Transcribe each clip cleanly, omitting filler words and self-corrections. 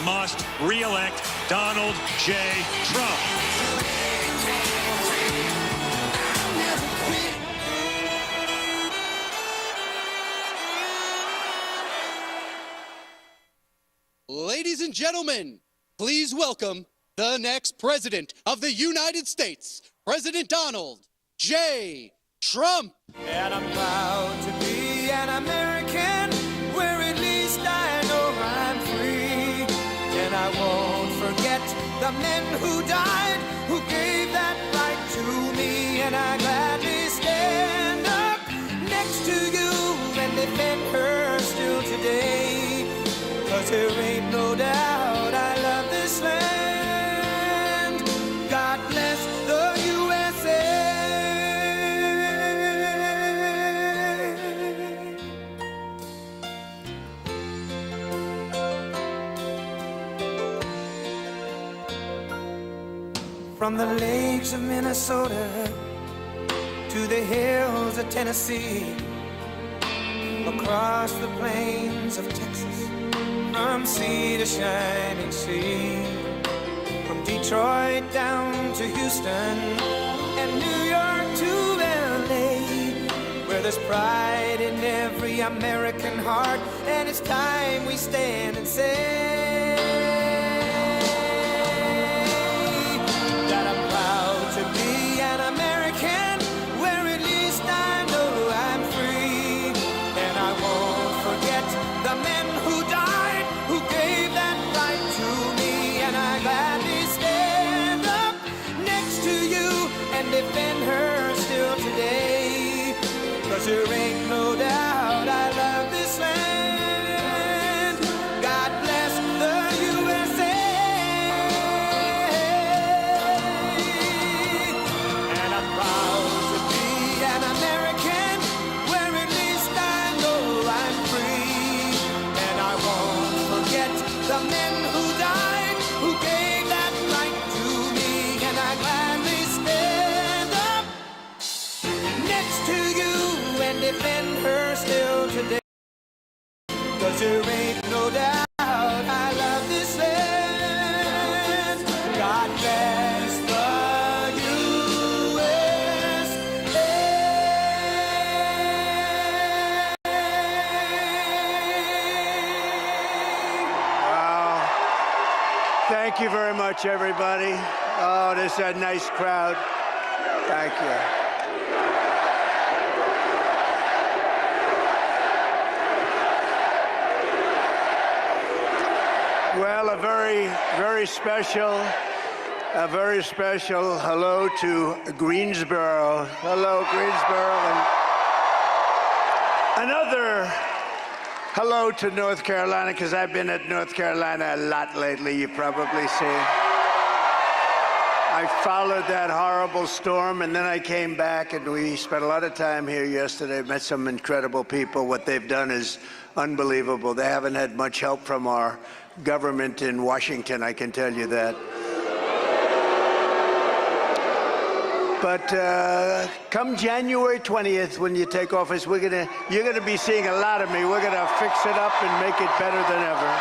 must re-elect Donald J. Trump. Ladies and gentlemen, please welcome the next president of the United States, President Donald J. Trump. And I'm proud to be an American, where at least I know I'm free. And I won't forget the men who died, who gave that right to me. And I gladly stand up next to you and defend her still today. 'Cause there ain't no doubt I love this land. God bless the USA. From the lakes of Minnesota to the hills of Tennessee, across the plains of Texas, from sea to shining sea, from Detroit down to Houston and New York to LA, where there's pride in every American heart, and it's time we stand and say that I'm proud to be an American, where at least I know I'm free, and I won't forget the men who died, who gave that right to me. And I gladly stand up next to you and defend her still today. 'Cause there ain't no doubt I love this land. God bless the USA. And I'm proud to be an American, where at least I know I'm free. And I won't forget the men who died, who gave that right to me. And I gladly stand up next to you and defend her still today. 'Cause there ain't no doubt I love this land. God bless the USA. Wow. Thank you very much, everybody. Oh, this is a nice crowd. Thank you. Well, a very special hello to Greensboro. Hello, Greensboro. And another hello to North Carolina, because I've been at North Carolina a lot lately, you've probably seen. I followed that horrible storm, and then I came back, and we spent a lot of time here yesterday, met some incredible people. What they've done is unbelievable. They haven't had much help from our government in Washington, I can tell you that. But come January 20th, when you take office, you're gonna be seeing a lot of me. We're gonna fix it up and make it better than ever.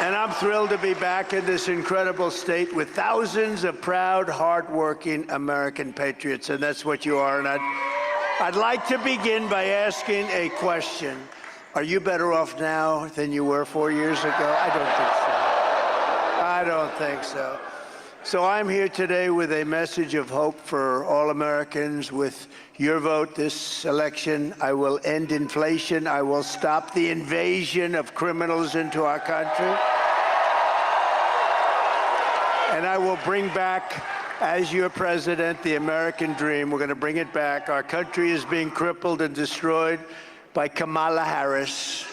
And I'm thrilled to be back in this incredible state with thousands of proud, hardworking American patriots, and that's what you are. And I'd like to begin by asking a question. Are you better off now than you were 4 years ago? I don't think so. I don't think so. So I'm here today with a message of hope for all Americans. With your vote this election, I will end inflation. I will stop the invasion of criminals into our country. And I will bring back, as your president, the American dream. We're going to bring it back. Our country is being crippled and destroyed by Kamala Harris.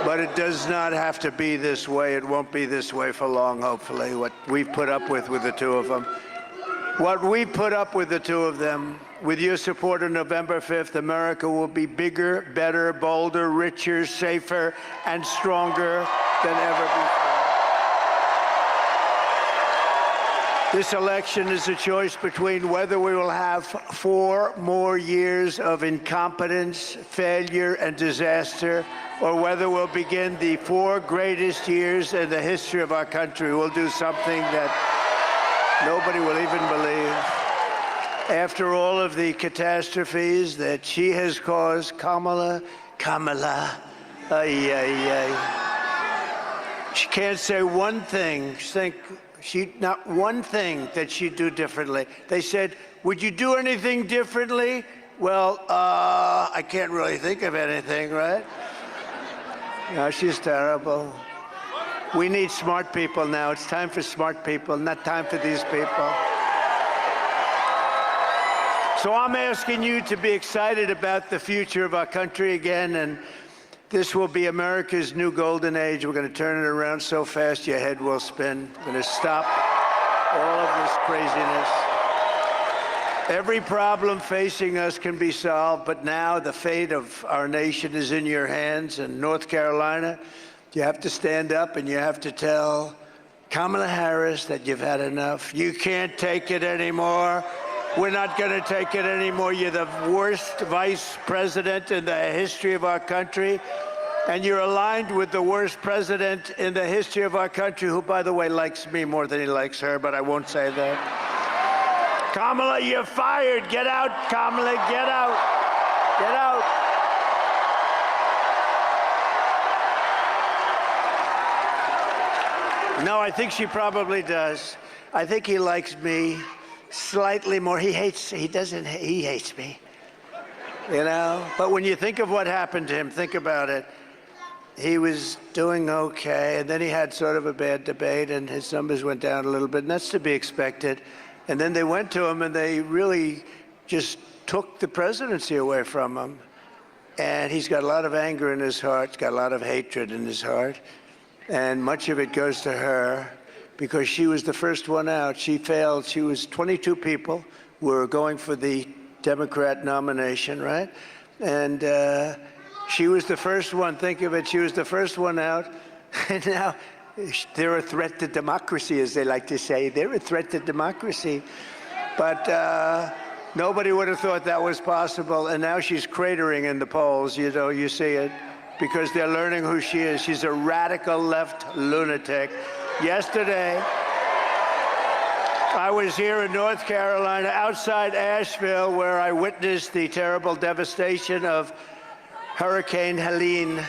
But it does not have to be this way. It won't be this way for long, hopefully, what we've put up with the two of them. What we put up with the two of them, with your support on November 5th, America will be bigger, better, bolder, richer, safer, and stronger than ever before. This election is a choice between whether we will have 4 more years of incompetence, failure, and disaster, or whether we'll begin the 4 greatest years in the history of our country. We'll do something that nobody will even believe. After all of the catastrophes that she has caused, Kamala, she can't say one thing. Not one thing that she'd do differently. They said, would you do anything differently? Well, I can't really think of anything, right? No, she's terrible. We need smart people now. It's time for smart people, not time for these people. So I'm asking you to be excited about the future of our country again, and this will be America's new golden age. We're going to turn it around so fast your head will spin. We're going to stop all of this craziness. Every problem facing us can be solved, but now the fate of our nation is in your hands. In North Carolina, you have to stand up and you have to tell Kamala Harris that you've had enough. You can't take it anymore. We're not going to take it anymore. You're the worst vice president in the history of our country. And you're aligned with the worst president in the history of our country, who, by the way, likes me more than he likes her, but I won't say that. Kamala, you're fired. Get out, Kamala. Get out. Get out. No, I think she probably does. I think he likes me slightly more. He hates me, you know? But when you think of what happened to him, think about it. He was doing okay, and then he had sort of a bad debate, and his numbers went down a little bit, and that's to be expected. And then they went to him, and they really just took the presidency away from him. And he's got a lot of anger in his heart, he's got a lot of hatred in his heart, and much of it goes to her, because she was the first one out. She failed. She was 22 people were going for the Democrat nomination, right? And she was the first one. Think of it. She was the first one out. And now they're a threat to democracy, as they like to say. They're a threat to democracy. But nobody would have thought that was possible. And now she's cratering in the polls. You know, you see it, because they're learning who she is. She's a radical left lunatic. Yesterday, I was here in North Carolina, outside Asheville, where I witnessed the terrible devastation of Hurricane Helene.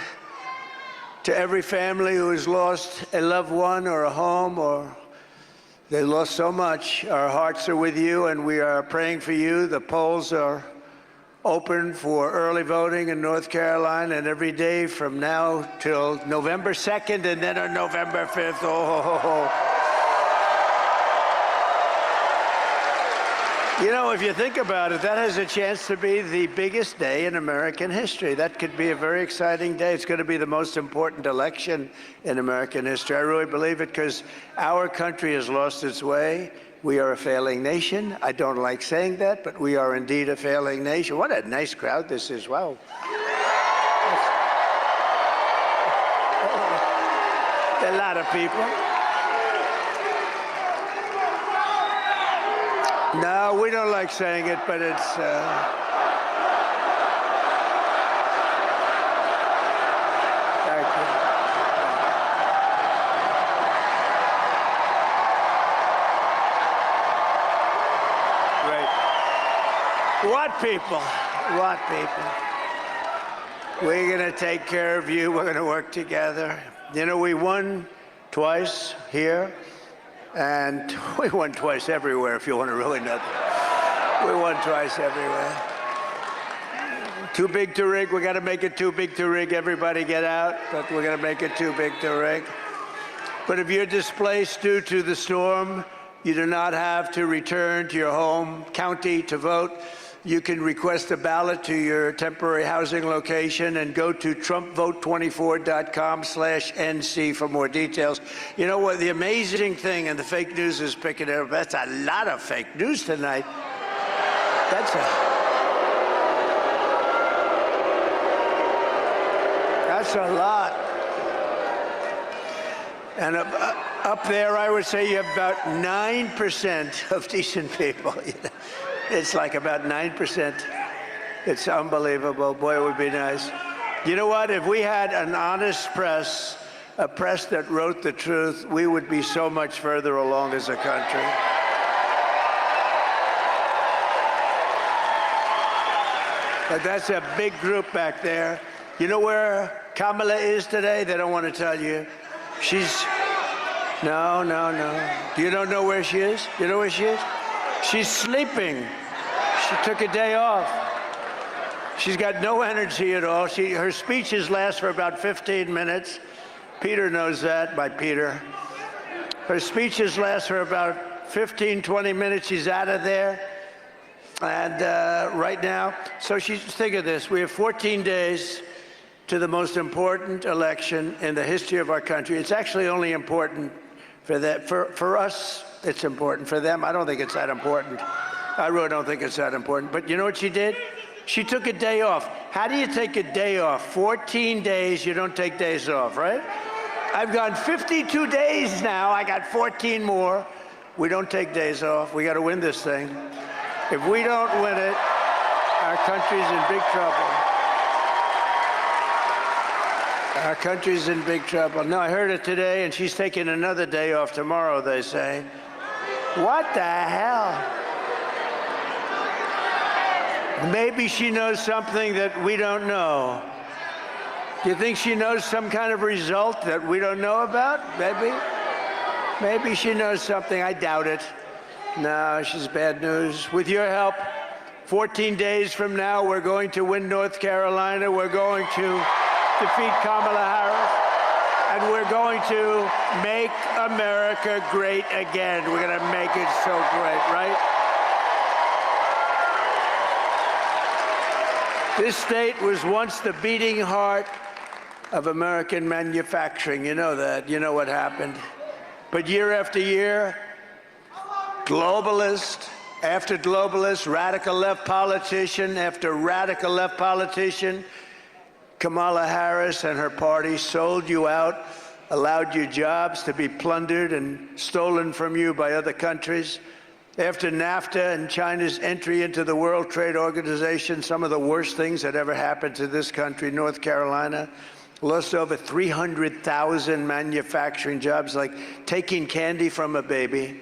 To every family who has lost a loved one or a home, or they lost so much, our hearts are with you, and we are praying for you. The polls are open for early voting in North Carolina, and every day from now till November 2nd, and then on November 5th. You know, if you think about it, that has a chance to be the biggest day in American history. That could be a very exciting day. It's going to be the most important election in American history. I really believe it, because our country has lost its way. We are a failing nation. I don't like saying that, but we are indeed a failing nation. What a nice crowd this is. Wow. A lot of people. No, we don't like saying it, but it's... Thank you. What people? What people? We're going to take care of you. We're going to work together. You know, we won twice here, and we won twice everywhere, if you want to really know that. We won twice everywhere. Too big to rig. We got to make it too big to rig. Everybody get out, but we're going to make it too big to rig. But if you're displaced due to the storm, you do not have to return to your home county to vote. You can request a ballot to your temporary housing location and go to TrumpVote24.com/NC for more details. You know what? The amazing thing, and the fake news is picking it up. That's a lot of fake news tonight. That's a lot. And up there, I would say you have about 9% of decent people. It's like about 9%. It's unbelievable. Boy, it would be nice. You know what? If we had an honest press, a press that wrote the truth, we would be so much further along as a country. But that's a big group back there. You know where Kamala is today? They don't want to tell you. She's, no. You don't know where she is? You know where she is? She's sleeping. She took a day off. She's got no energy at all. Her speeches last for about 15 minutes. Peter knows that, by Peter. Her speeches last for about 15, 20 minutes. She's out of there. And right now, so think of this. We have 14 days to the most important election in the history of our country. It's actually only important for that. For us, it's important. For them, I don't think it's that important. I really don't think it's that important. But you know what she did? She took a day off. How do you take a day off? 14 days, you don't take days off, right? I've gone 52 days now. I got 14 more. We don't take days off. We got to win this thing. If we don't win it, our country's in big trouble. Our country's in big trouble. No, I heard it today, and she's taking another day off tomorrow, they say. What the hell? Maybe she knows something that we don't know. Do you think she knows some kind of result that we don't know about? Maybe. Maybe she knows something. I doubt it. No, she's bad news. With your help, 14 days from now, we're going to win North Carolina. We're going to defeat Kamala Harris. And we're going to make America great again. We're going to make it so great, right? This state was once the beating heart of American manufacturing. You know that. You know what happened. But year after year, globalist after globalist, radical left politician after radical left politician, Kamala Harris and her party sold you out, allowed your jobs to be plundered and stolen from you by other countries. After NAFTA and China's entry into the World Trade Organization, some of the worst things that ever happened to this country, North Carolina, lost over 300,000 manufacturing jobs, like taking candy from a baby,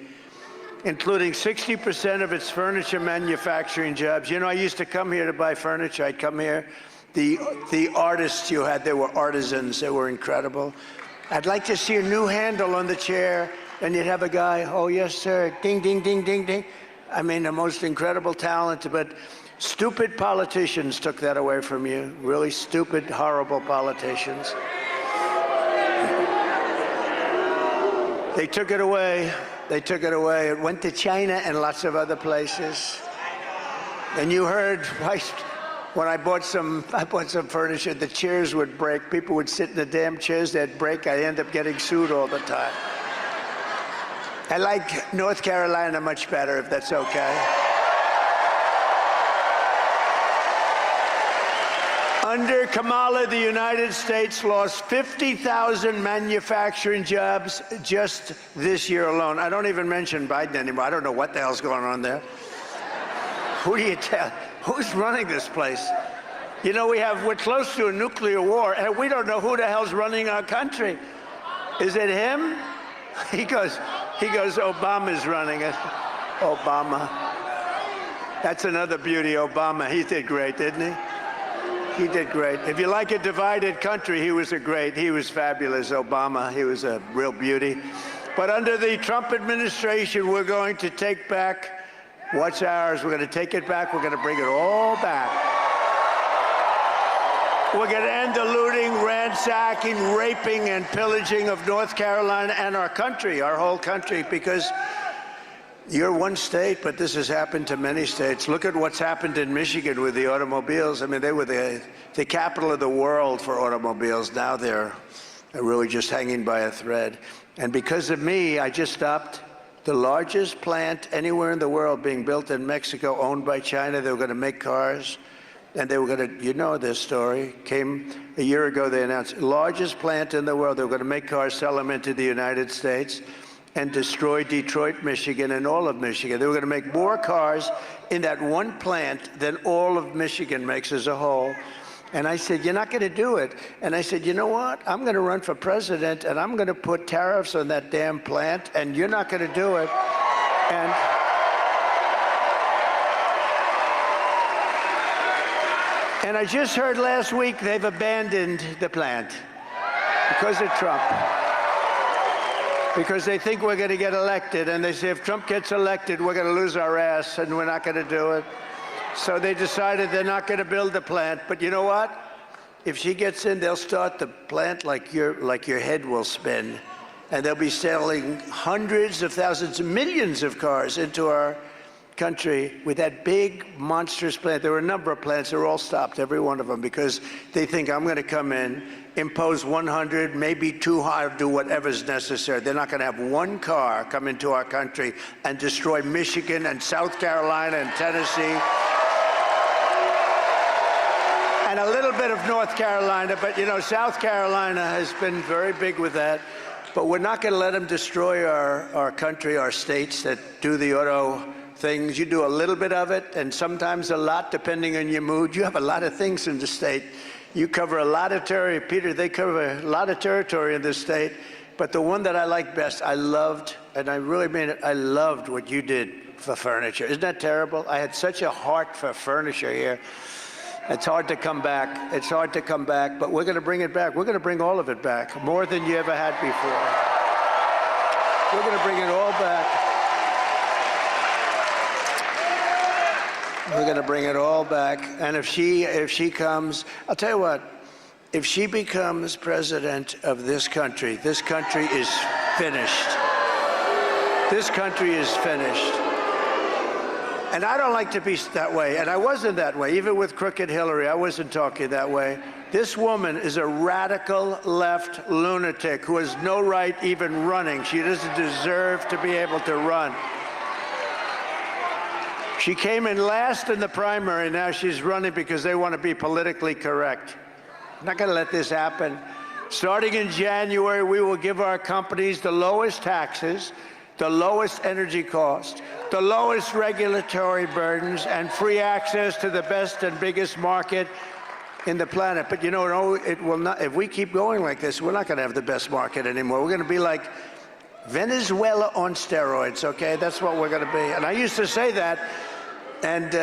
including 60% of its furniture manufacturing jobs. You know, I used to come here to buy furniture. I'd come here. The artists you had, they were artisans. They were incredible. I'd like to see a new handle on the chair. And you'd have a guy, oh, yes, sir, ding, ding, ding, ding, ding. I mean, the most incredible talent, but stupid politicians took that away from you. Really stupid, horrible politicians. They took it away. They took it away. It went to China and lots of other places. And you heard, when I bought some furniture, the chairs would break. People would sit in the damn chairs, they'd break. I'd end up getting sued all the time. I like North Carolina much better, if that's okay. Under Kamala, the United States lost 50,000 manufacturing jobs just this year alone. I don't even mention Biden anymore. I don't know what the hell's going on there. Who do you tell? Who's running this place? You know, we're close to a nuclear war, and we don't know who the hell's running our country. Is it him? He goes, Obama's running it. Obama. That's another beauty, Obama. He did great, didn't he? He did great. If you like a divided country, he was fabulous, Obama. He was a real beauty. But under the Trump administration, we're going to take back what's ours. We're going to take it back. We're going to bring it all back. We're going to end the looting, ransacking, raping, and pillaging of North Carolina and our country, our whole country, because you're one state, but this has happened to many states. Look at what's happened in Michigan with the automobiles. I mean, they were the capital of the world for automobiles. Now they're really just hanging by a thread. And because of me, I just stopped the largest plant anywhere in the world being built in Mexico, owned by China. They were going to make cars. and they were going to, you know this story, came a year ago, they announced largest plant in the world. They were going to make cars, sell them into the United States, and destroy Detroit, Michigan, and all of Michigan. They were going to make more cars in that one plant than all of Michigan makes as a whole. And I said, you're not going to do it. And I said, you know what? I'm going to run for president, and I'm going to put tariffs on that damn plant, and you're not going to do it. And I just heard last week they've abandoned the plant because of Trump. Because they think we're going to get elected, and they say if Trump gets elected, we're going to lose our ass, and we're not going to do it. So they decided they're not going to build the plant. But you know what? If she gets in, they'll start the plant like your head will spin, and they'll be selling hundreds of thousands, millions of cars into our country with that big, monstrous plant. There were a number of plants. They're all stopped, every one of them, because they think I'm going to come in, impose 100, maybe 200, do whatever's necessary. They're not going to have one car come into our country and destroy Michigan and South Carolina and Tennessee and a little bit of North Carolina. But, you know, South Carolina has been very big with that. But we're not going to let them destroy our country, our states that do the auto things. You do a little bit of it, and sometimes a lot, depending on your mood. You have a lot of things in the state. You cover a lot of territory. Peter, they cover a lot of territory in this state. But the one that I like best, I loved, and I really mean it, I loved what you did for furniture. Isn't that terrible? I had such a heart for furniture here. It's hard to come back. It's hard to come back, but we're going to bring it back. We're going to bring all of it back, more than you ever had before. We're going to bring it all back. We're going to bring it all back. And if she comes, I'll tell you what, if she becomes president of this country is finished. This country is finished. And I don't like to be that way, and I wasn't that way. Even with crooked Hillary, I wasn't talking that way. This woman is a radical left lunatic who has no right even running. She doesn't deserve to be able to run. She came in last in the primary. Now she's running because they want to be politically correct. I'm not going to let this happen. Starting in January, we will give our companies the lowest taxes, the lowest energy cost, the lowest regulatory burdens, and free access to the best and biggest market in the planet. But you know, it will not. If we keep going like this, we're not going to have the best market anymore. We're going to be like Venezuela on steroids, okay? That's what we're going to be. And I used to say that. And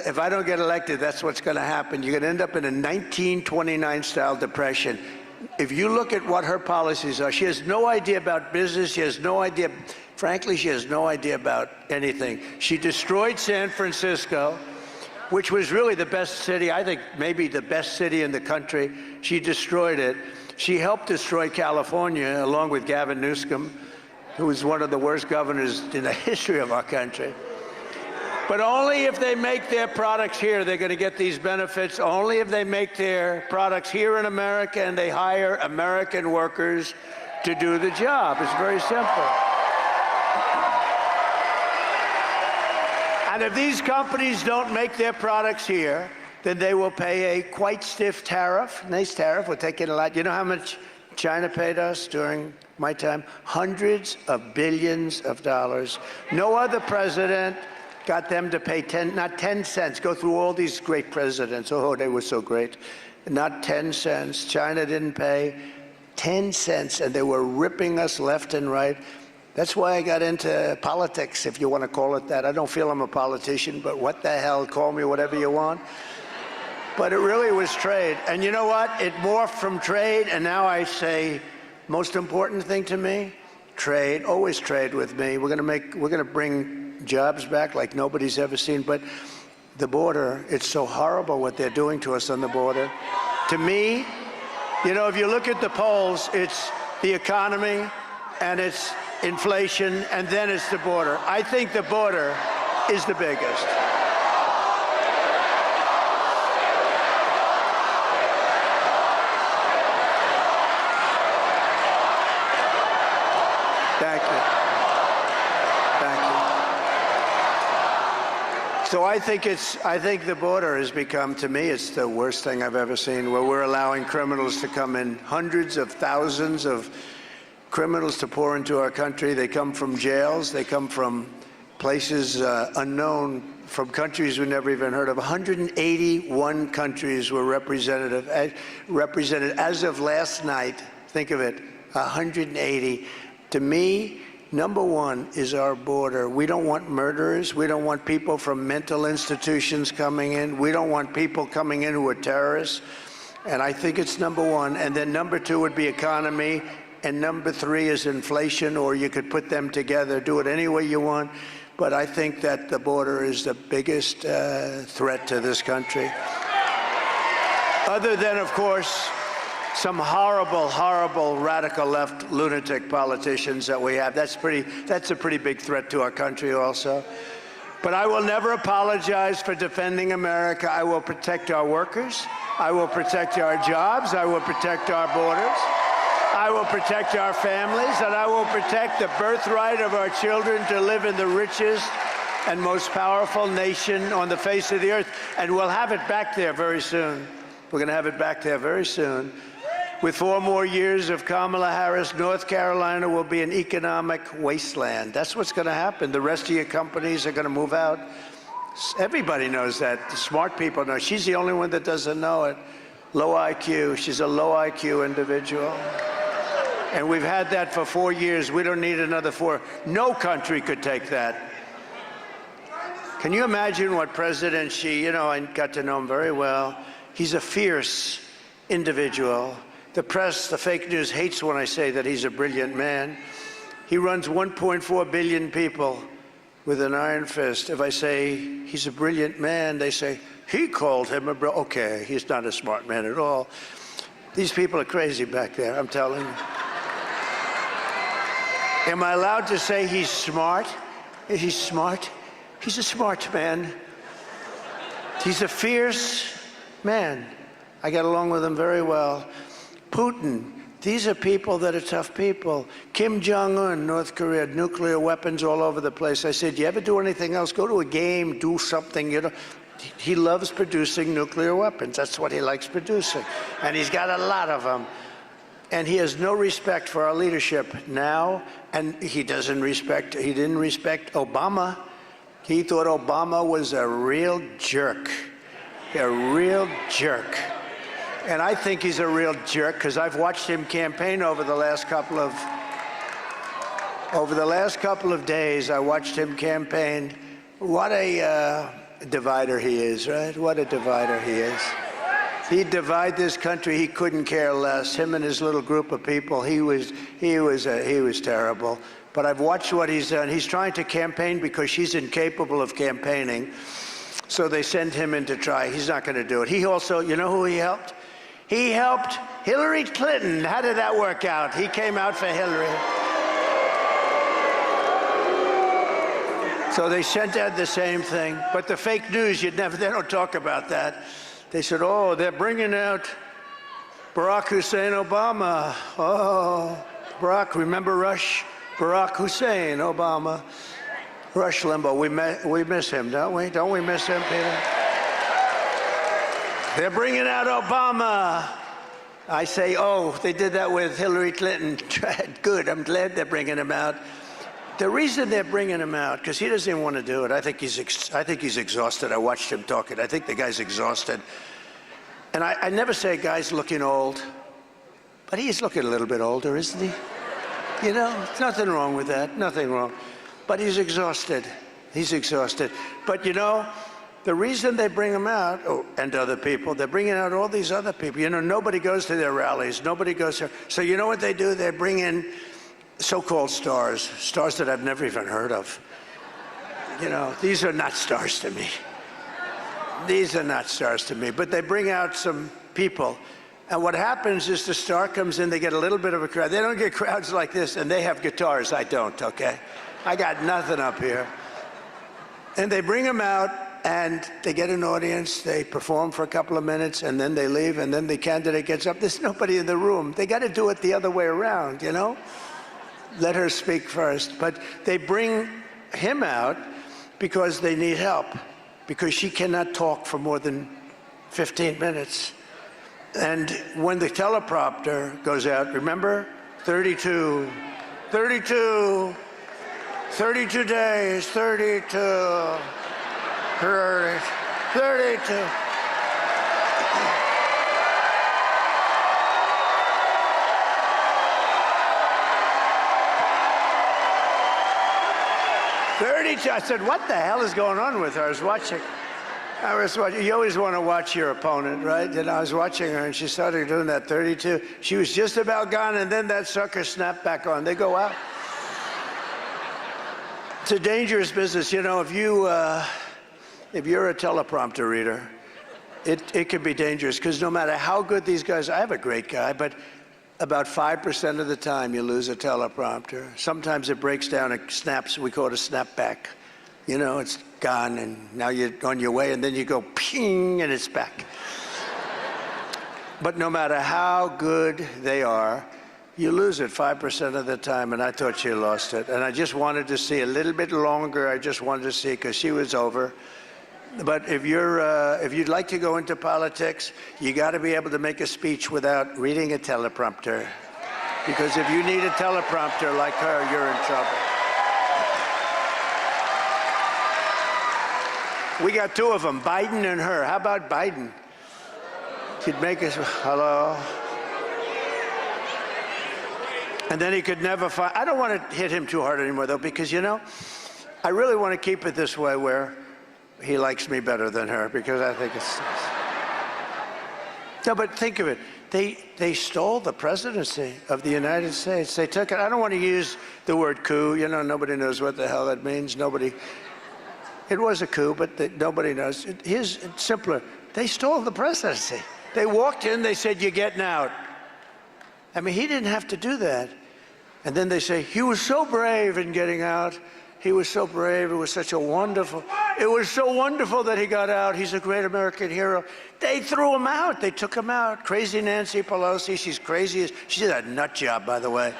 if I don't get elected, that's what's going to happen. You're going to end up in a 1929-style depression. If you look at what her policies are, she has no idea about business. She has no idea. Frankly, she has no idea about anything. She destroyed San Francisco, which was really the best city, I think maybe the best city in the country. She destroyed it. She helped destroy California, along with Gavin Newsom, who was one of the worst governors in the history of our country. But only if they make their products here, they're going to get these benefits. Only if they make their products here in America and they hire American workers to do the job. It's very simple. And if these companies don't make their products here, then they will pay a quite stiff tariff. Nice tariff. We're taking a lot. You know how much China paid us during my time? Hundreds of billions of dollars. No other president got them to pay not 10 cents. Go through all these great presidents. Oh, they were so great. Not 10 cents. China didn't pay 10 cents, and they were ripping us left and right. That's why I got into politics, if you want to call it that. I don't feel I'm a politician, but what the hell, call me whatever you want. But it really was trade. And you know what? It morphed from trade, and now I say, most important thing to me, trade. Always trade with me. We're going to bring jobs back like nobody's ever seen. But the border, it's so horrible what they're doing to us on the border. To me, you know, if you look at the polls, it's the economy and it's inflation, and then it's the border. I think the border is the biggest. Thank you. Thank you. So I think the border has become, to me, it's the worst thing I've ever seen, where we're allowing criminals to come in, hundreds of thousands of criminals to pour into our country. They come from jails. They come from places unknown, from countries we never even heard of. 181 countries were represented as of last night. Think of it, 180. To me, number one is our border. We don't want murderers. We don't want people from mental institutions coming in. We don't want people coming in who are terrorists. And I think it's number one. And then number two would be economy. And number three is inflation, or you could put them together, do it any way you want. But I think that the border is the biggest threat to this country. Other than, of course, some horrible, horrible radical left lunatic politicians that we have. That's a pretty big threat to our country also. But I will never apologize for defending America. I will protect our workers. I will protect our jobs. I will protect our borders. I will protect our families, and I will protect the birthright of our children to live in the richest and most powerful nation on the face of the earth. And we'll have it back there very soon. We're going to have it back there very soon. With 4 more years of Kamala Harris, North Carolina will be an economic wasteland. That's what's going to happen. The rest of your companies are going to move out. Everybody knows that. The smart people know. She's the only one that doesn't know it. Low IQ. She's a low IQ individual. And we've had that for 4 years. We don't need another 4. No country could take that. Can you imagine what President Xi, I got to know him very well. He's a fierce individual. The press, the fake news hates when I say that he's a brilliant man. He runs 1.4 billion people with an iron fist. If I say he's a brilliant man, they say, he called him a okay, he's not a smart man at all. These people are crazy back there, I'm telling you. Am I allowed to say he's smart? He's smart. He's a smart man. He's a fierce man. I get along with him very well. Putin, these are people that are tough people. Kim Jong-un, North Korea, nuclear weapons all over the place. I said, you ever do anything else? Go to a game, do something, He loves producing nuclear weapons. That's what he likes producing. And he's got a lot of them. And he has no respect for our leadership now, and he didn't respect Obama. He thought Obama was a real jerk, And I think he's a real jerk because I've watched him campaign over the last couple of days. I watched him campaign. What a divider he is, right? What a divider he is. He'd divide this country. He couldn't care less. Him and his little group of people. He was terrible. But I've watched what he's done. He's trying to campaign because she's incapable of campaigning. So they send him in to try. He's not going to do it. He also, you know who he helped? He helped Hillary Clinton. How did that work out? He came out for Hillary. So they sent out the same thing. But the fake news, they don't talk about that. They said, oh, they're bringing out Barack Hussein Obama. Oh, Barack, remember Rush? Barack Hussein Obama. Rush Limbaugh, we miss him, don't we? Don't we miss him, Peter? They're bringing out Obama. I say, oh, they did that with Hillary Clinton. Good, I'm glad they're bringing him out. The reason they're bringing him out, because he doesn't even want to do it. I think he's exhausted. I watched him talking. I think the guy's exhausted. And I never say a guy's looking old, but he's looking a little bit older, isn't he? There's nothing wrong with that, nothing wrong. But he's exhausted. He's exhausted. But the reason they bring him out, and other people, they're bringing out all these other people. Nobody goes to their rallies. Nobody goes there. So you know what they do? They bring in so-called stars that I've never even heard of. These are not stars to me. These are not stars to me. But they bring out some people. And what happens is the star comes in, they get a little bit of a crowd. They don't get crowds like this, and they have guitars. I don't, okay? I got nothing up here. And they bring them out, and they get an audience. They perform for a couple of minutes, and then they leave, and then the candidate gets up. There's nobody in the room. They got to do it the other way around, Let her speak first. But they bring him out because they need help. because she cannot talk for more than 15 minutes. And when the teleprompter goes out, remember? 32 days, 32, 32. I said, what the hell is going on with her? I was watching. You always want to watch your opponent, right? And I was watching her, and she started doing that 32. She was just about gone, and then that sucker snapped back on. They go out. It's a dangerous business. You know, if you're a teleprompter reader, it could be dangerous, because no matter how good these guys are, I have a great guy, but about 5% of the time you lose a teleprompter. Sometimes it breaks down, it snaps, we call it a snapback. You know, it's gone, and now you're on your way, and then you go ping, and it's back. But no matter how good they are, you lose it 5% of the time, and I thought she lost it. And I just wanted to see a little bit longer. I just wanted to see, because she was over. But if you'd like to go into politics, you got to be able to make a speech without reading a teleprompter. Because if you need a teleprompter like her, you're in trouble. We got two of them, Biden and her. How about Biden? He'd make us, hello. And then he could never find, I don't want to hit him too hard anymore, though, because, you know, I really want to keep it this way where he likes me better than her, because I think it's... No, but think of it. They stole the presidency of the United States. They took it. I don't want to use the word coup. You know, nobody knows what the hell that means. Nobody... It was a coup, but nobody knows. It's simpler. They stole the presidency. They walked in, they said, you're getting out. I mean, he didn't have to do that. And then they say, he was so brave in getting out. He was so brave. It was such a wonderful... It was so wonderful that he got out. He's a great American hero. They threw him out. They took him out. Crazy Nancy Pelosi. She's crazy. She did a nut job, by the way.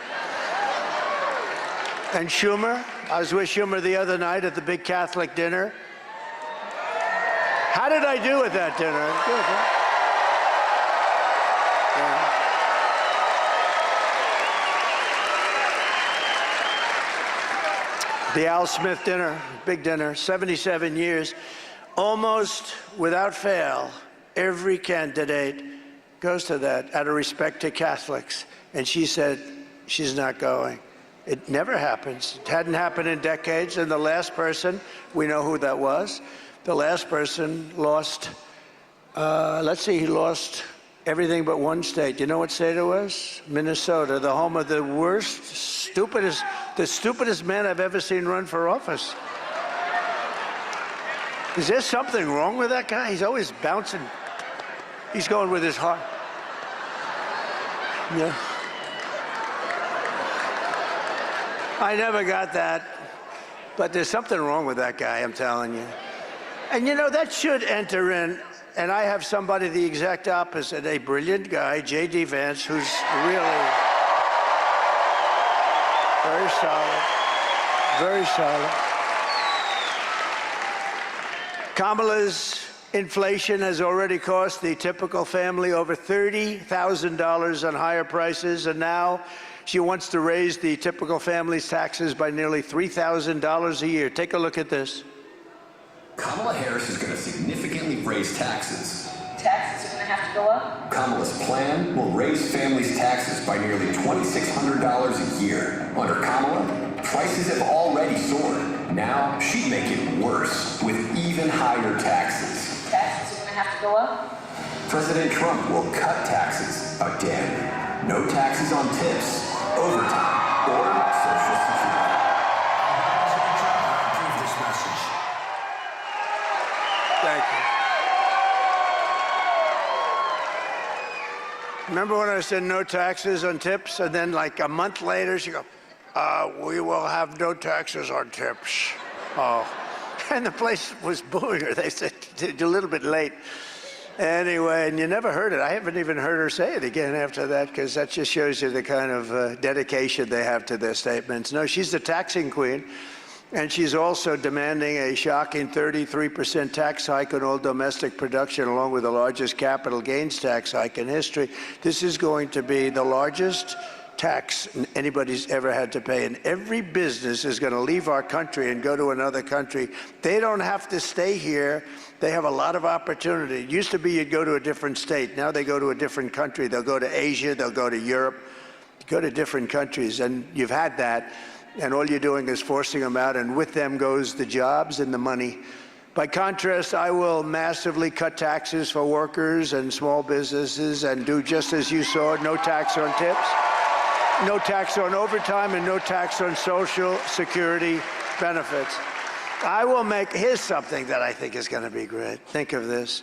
And Schumer. I was with Schumer the other night at the big Catholic dinner. How did I do at that dinner? Good, huh? Yeah. The Al Smith dinner, big dinner, 77 years. Almost without fail, every candidate goes to that out of respect to Catholics. And she said she's not going. It never happens. It hadn't happened in decades. And the last person, we know who that was. The last person lost, he lost everything but one state. You know what state it was? Minnesota, the home of the worst, the stupidest man I've ever seen run for office. Is there something wrong with that guy? He's always bouncing. He's going with his heart. Yeah. I never got that. But there's something wrong with that guy, I'm telling you. And you know, that should enter in. And I have somebody the exact opposite, a brilliant guy, J.D. Vance, who's really very solid, very solid. Kamala's inflation has already cost the typical family over $30,000 on higher prices, and now she wants to raise the typical family's taxes by nearly $3,000 a year. Take a look at this. Kamala Harris is going to significantly raise taxes. Taxes are going to have to go up? Kamala's plan will raise families' taxes by nearly $2,600 a year. Under Kamala, prices have already soared. Now she'd make it worse with even higher taxes. Taxes are going to have to go up? President Trump will cut taxes again. No taxes on tips, overtime, or Social Security. President Trump approve this message. Thank you. Remember when I said no taxes on tips, and then like a month later she goes, we will have no taxes on tips. Oh, and the place was booing her. They said, a little bit late. Anyway, and you never heard it. I haven't even heard her say it again after that, because that just shows you the kind of dedication they have to their statements. No, she's the taxing queen. And she's also demanding a shocking 33% tax hike on all domestic production, along with the largest capital gains tax hike in history. This is going to be the largest tax anybody's ever had to pay. And every business is going to leave our country and go to another country. They don't have to stay here. They have a lot of opportunity. It used to be you'd go to a different state. Now they go to a different country. They'll go to Asia. They'll go to Europe. Go to different countries. And you've had that. And all you're doing is forcing them out, and with them goes the jobs and the money. By contrast, I will massively cut taxes for workers and small businesses and do just as you saw, no tax on tips, no tax on overtime, and no tax on Social Security benefits. I will make, here's something that I think is going to be great. Think of this.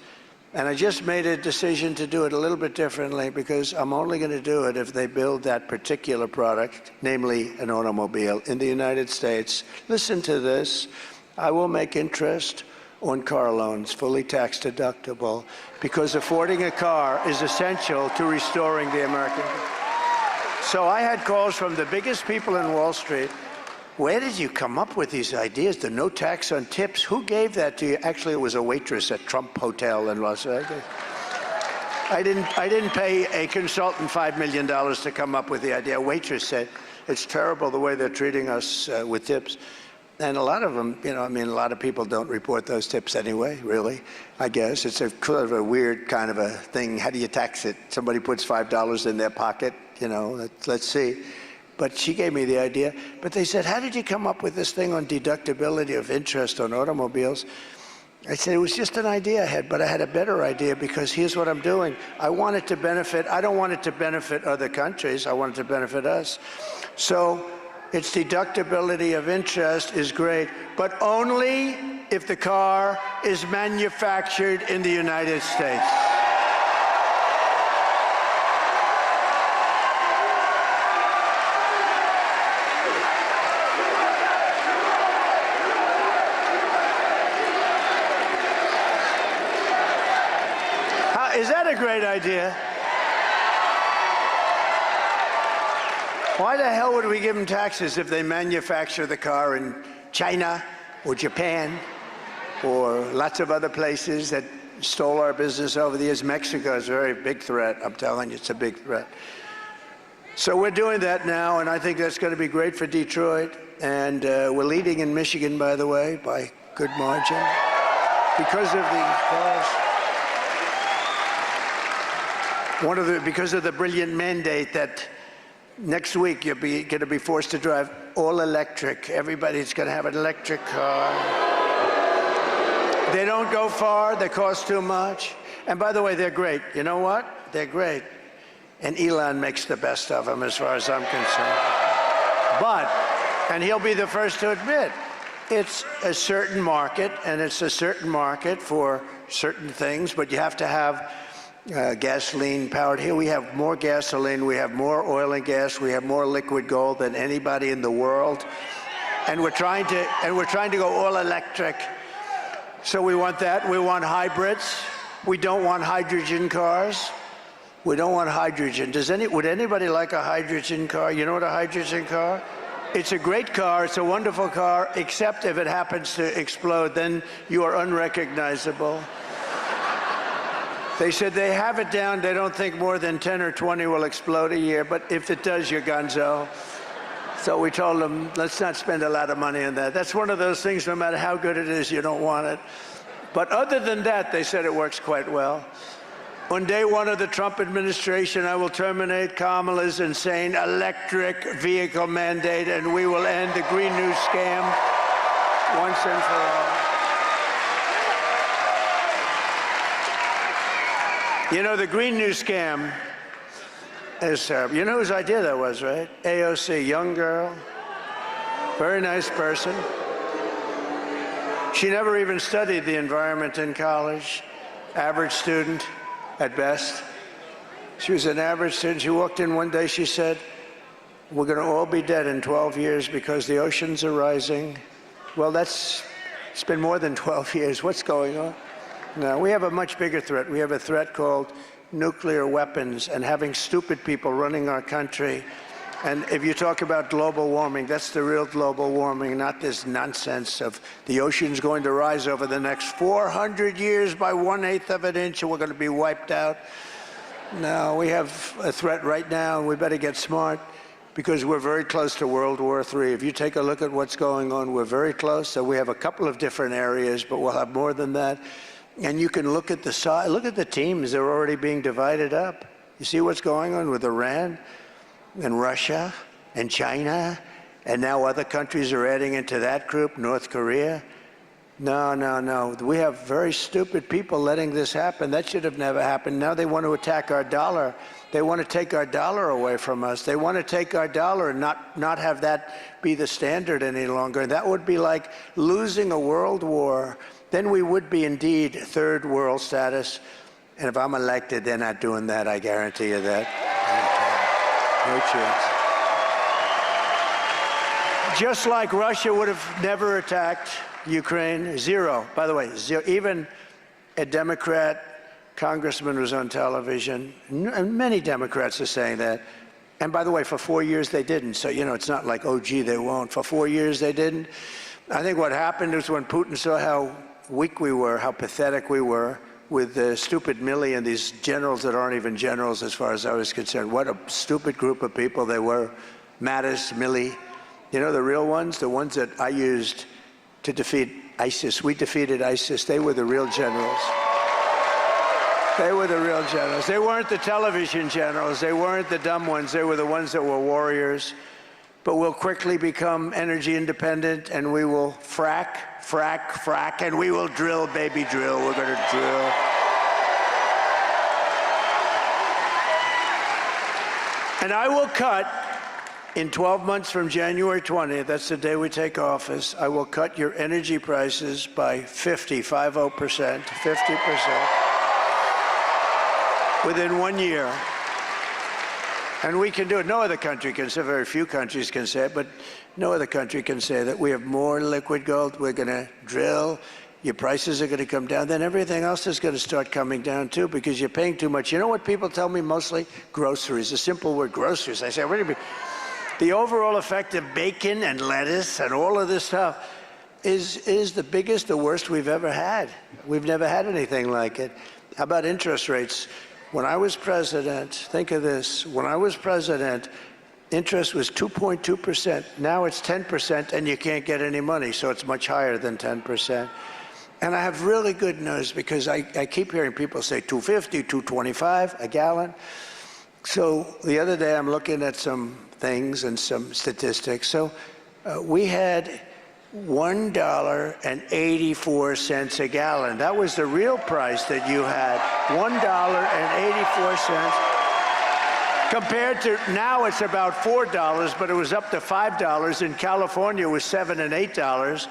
And I just made a decision to do it a little bit differently because I'm only going to do it if they build that particular product, namely an automobile, in the United States. Listen to this. I will make interest on car loans fully tax deductible because affording a car is essential to restoring the American. So I had calls from the biggest people in Wall Street. Where did you come up with these ideas? The no tax on tips? Who gave that to you? Actually, it was a waitress at Trump Hotel in Las Vegas. I didn't pay a consultant $5 million to come up with the idea. A waitress said, it's terrible the way they're treating us with tips. And a lot of them, you know, I mean, a lot of people don't report those tips anyway, really, I guess. It's a kind of a weird kind of a thing. How do you tax it? Somebody puts $5 in their pocket, you know, let's see. But she gave me the idea. But they said, how did you come up with this thing on deductibility of interest on automobiles? I said, it was just an idea I had, but I had a better idea because here's what I'm doing. I want it to benefit, I don't want it to benefit other countries. I want it to benefit us. So its deductibility of interest is great, but only if the car is manufactured in the United States. Is that a great idea? Why the hell would we give them taxes if they manufacture the car in China or Japan or lots of other places that stole our business over the years? Mexico is a very big threat. I'm telling you, it's a big threat. So we're doing that now, and I think that's going to be great for Detroit. And we're leading in Michigan, by the way, by good margin because of the cars. Because of the brilliant mandate that next week you're going to be forced to drive all electric. Everybody's going to have an electric car. They don't go far. They cost too much. And by the way, they're great. You know what? They're great. And Elon makes the best of them as far as I'm concerned. But, and he'll be the first to admit, it's a certain market, and it's a certain market for certain things, but you have to have gasoline powered. Here we have more gasoline, we have more oil and gas, we have more liquid gold than anybody in the world, and we're trying to go all electric. So we want that. We want hybrids. We don't want hydrogen cars. We don't want hydrogen. Would anybody like a hydrogen car? You know what a hydrogen car? It's a great car. It's a wonderful car, except if it happens to explode, then you are unrecognizable. They said they have it down. They don't think more than 10 or 20 will explode a year, but if it does, you're gonzo. So we told them, let's not spend a lot of money on that. That's one of those things, no matter how good it is, you don't want it. But other than that, they said it works quite well. On day one of the Trump administration, I will terminate Kamala's insane electric vehicle mandate, and we will end the Green New scam once and for all. You know, the Green New scam is terrible. You know whose idea that was, right? AOC, young girl, very nice person. She never even studied the environment in college, average student at best. She was an average student. She walked in one day, she said, we're going to all be dead in 12 years because the oceans are rising. Well, it's been more than 12 years. What's going on? No, we have a much bigger threat. We have a threat called nuclear weapons and having stupid people running our country And if you talk about global warming, that's the real global warming, not this nonsense of the ocean's going to rise over the next 400 years by 1/8 of an inch and we're going to be wiped out. No, we have a threat right now, and we better get smart because we're very close to World War III. If you take a look at what's going on, we're very close. So we have a couple of different areas, but we'll have more than that. And you can look at the size, look at the teams. They're already being divided up. You see what's going on with Iran and Russia and China, and now other countries are adding into that group, North Korea. No, no, no. We have very stupid people letting this happen. That should have never happened. Now they want to attack our dollar. They want to take our dollar away from us. They want to take our dollar and not have that be the standard any longer. That would be like losing a world war. Then we would be indeed third world status. And if I'm elected, they're not doing that. I guarantee you that. No chance. Just like Russia would have never attacked Ukraine, zero. By the way, zero. Even a Democrat congressman was on television, and many Democrats are saying that. And by the way, for 4 years they didn't. So, you know, it's not like, oh, gee, they won't. For 4 years they didn't. I think what happened was when Putin saw how weak we were, how pathetic we were, with the stupid Milley and these generals that aren't even generals as far as I was concerned. What a stupid group of people they were. Mattis, Milley. You know, the real ones, the ones that I used to defeat ISIS. We defeated ISIS. They were the real generals. They were the real generals. They weren't the television generals. They weren't the dumb ones. They were the ones that were warriors. But we'll quickly become energy independent, and we will frack, and we will drill, baby, drill. We're going to drill. And I will cut, in 12 months from January 20th, that's the day we take office, I will cut your energy prices by 50%, within 1 year. And we can do it. No other country can say, very few countries can say it, but no other country can say that. We have more liquid gold. We're going to drill. Your prices are going to come down. Then everything else is going to start coming down, too, because you're paying too much. You know what people tell me mostly? Groceries. The simple word groceries. I say, what do you mean? The overall effect of bacon and lettuce and all of this stuff is the biggest, the worst we've ever had. We've never had anything like it. How about interest rates? When I was president, think of this, when I was president, interest was 2.2%. Now it's 10%, and you can't get any money, so it's much higher than 10%. And I have really good news, because I keep hearing people say $2.50, $2.25 a gallon. So the other day I'm looking at some things and some statistics. So we had $1.84 a gallon. That was the real price that you had, $1.84. Compared to now, it's about $4, but it was up to $5. In California, it was $7 and $8.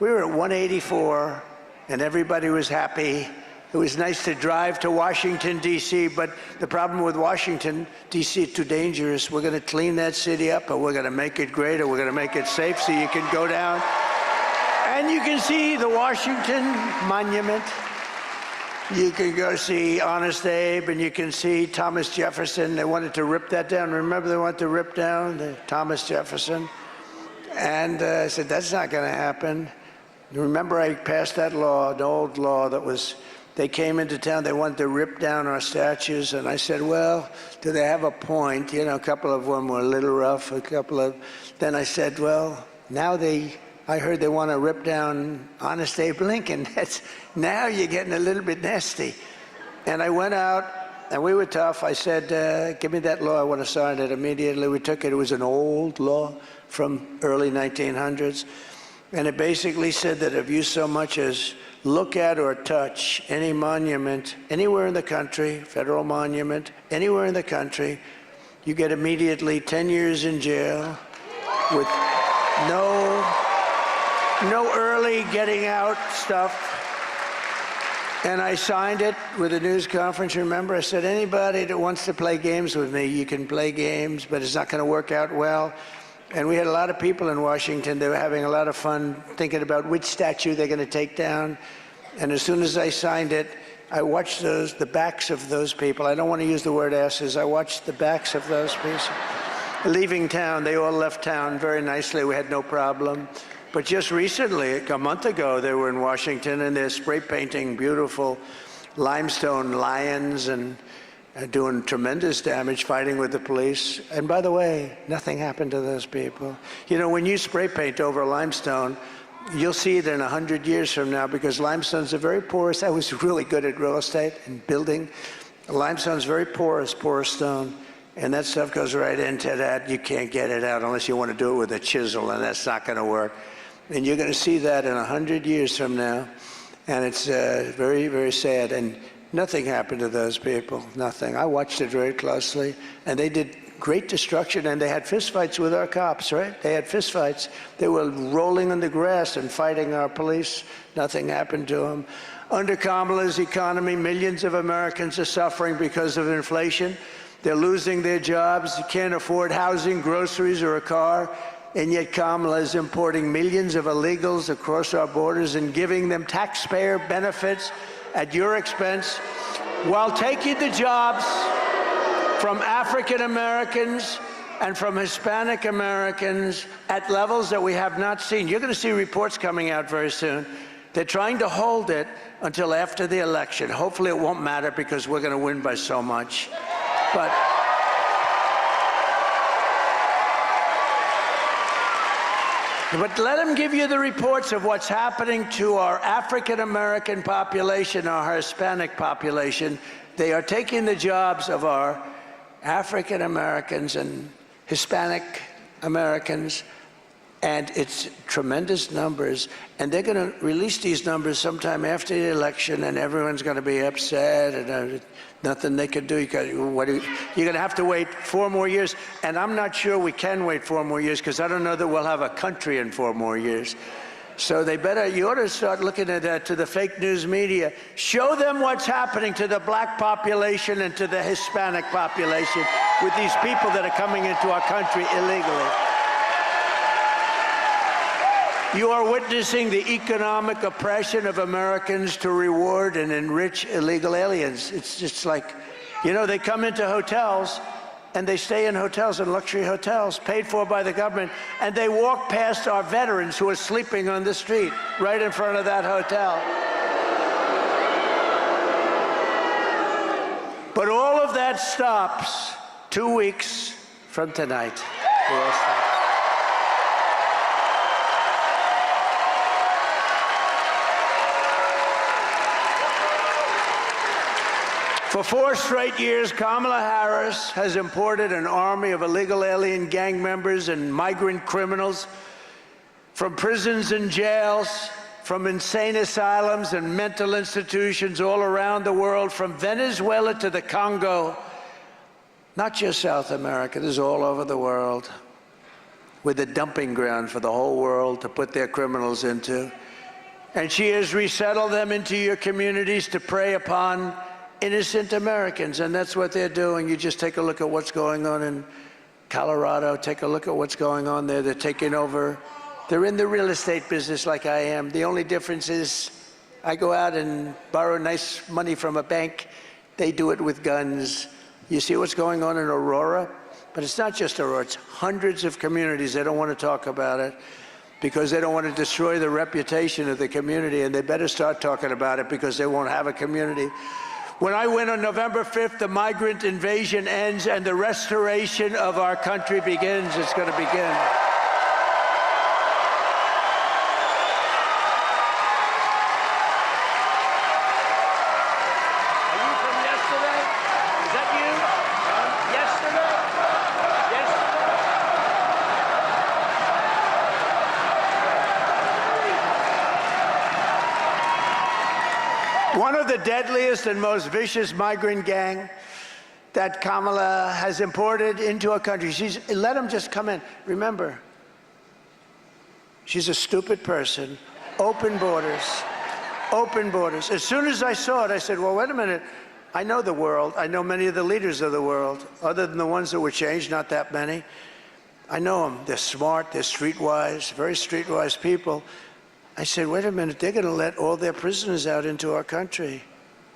We were at $1.84, and everybody was happy. It was nice to drive to Washington, D.C., but the problem with Washington, D.C., is too dangerous. We're going to clean that city up, and we're going to make it greater. We're going to make it safe so you can go down, and you can see the Washington Monument. You can go see Honest Abe, and you can see Thomas Jefferson. They wanted to rip that down. Remember, they wanted to rip down the Thomas Jefferson? And I said, that's not going to happen. Remember, I passed that law, an old law that was, they came into town, they wanted to rip down our statues, and I said, well, do they have a point? You know, a couple of them were a little rough, then I said, well, now I heard they want to rip down Honest Abe Lincoln. Now you're getting a little bit nasty. And I went out, and we were tough. I said, give me that law, I want to sign it immediately. We took it, it was an old law from early 1900s. And it basically said that if you so much as look at or touch any monument anywhere in the country, federal monument, anywhere in the country, you get immediately 10 years in jail with no early getting out stuff. And I signed it with a news conference. Remember, I said, anybody that wants to play games with me, you can play games, but it's not going to work out well. And we had a lot of people in Washington. They were having a lot of fun thinking about which statue they're going to take down. And as soon as I signed it, I watched the backs of those people. I don't want to use the word asses. I watched the backs of those people. leaving town. They all left town very nicely. We had no problem. But just recently, a month ago, they were in Washington, and they're spray painting beautiful limestone lions and doing tremendous damage, fighting with the police. And by the way, nothing happened to those people. You know, when you spray paint over limestone, you'll see it in 100 years from now, because limestone's a very porous. I was really good at real estate and building. Limestone's very porous stone, and that stuff goes right into that. You can't get it out unless you want to do it with a chisel, and that's not going to work. And you're going to see that in 100 years from now, and it's very, very sad. And nothing happened to those people, nothing. I watched it very closely, and they did great destruction, and they had fistfights with our cops, right? They had fistfights. They were rolling in the grass and fighting our police. Nothing happened to them. Under Kamala's economy, millions of Americans are suffering because of inflation. They're losing their jobs. You can't afford housing, groceries, or a car. And yet Kamala is importing millions of illegals across our borders and giving them taxpayer benefits at your expense, while taking the jobs from African Americans and from Hispanic Americans at levels that we have not seen. You're going to see reports coming out very soon. They're trying to hold it until after the election. Hopefully it won't matter, because we're going to win by so much. But let them give you the reports of what's happening to our African-American population, our Hispanic population. They are taking the jobs of our African-Americans and Hispanic Americans, and it's tremendous numbers. And they're going to release these numbers sometime after the election, and everyone's going to be upset, and nothing they can do. You're going to have to wait 4 more years. And I'm not sure we can wait 4 more years, because I don't know that we'll have a country in 4 more years. So you ought to start looking at that, to the fake news media. Show them what's happening to the black population and to the Hispanic population with these people that are coming into our country illegally. You are witnessing the economic oppression of Americans to reward and enrich illegal aliens. It's just like, you know, they come into hotels and they stay in hotels, in luxury hotels, paid for by the government, and they walk past our veterans who are sleeping on the street right in front of that hotel. But all of that stops 2 weeks from tonight. It all stops. For 4 straight years, Kamala Harris has imported an army of illegal alien gang members and migrant criminals from prisons and jails, from insane asylums and mental institutions all around the world, from Venezuela to the Congo. Not just South America, this is all over the world. We're the dumping ground for the whole world to put their criminals into. And she has resettled them into your communities to prey upon innocent Americans, and that's what they're doing. You just take a look at what's going on in Colorado. Take a look at what's going on there. They're taking over. They're in the real estate business like I am. The only difference is I go out and borrow nice money from a bank. They do it with guns. You see what's going on in Aurora? But it's not just Aurora. It's hundreds of communities. They don't want to talk about it because they don't want to destroy the reputation of the community, and they better start talking about it, because they won't have a community. When I win on November 5th, the migrant invasion ends and the restoration of our country begins. It's going to begin. Are you from yesterday? Is that you? Yesterday? One of the deadliest and most vicious migrant gang that Kamala has imported into our country. Let them just come in. Remember, she's a stupid person. Open borders. Open borders. As soon as I saw it, I said, well, wait a minute. I know the world. I know many of the leaders of the world, other than the ones that were changed, not that many. I know them. They're smart. They're streetwise, very streetwise people. I said, wait a minute, they're going to let all their prisoners out into our country.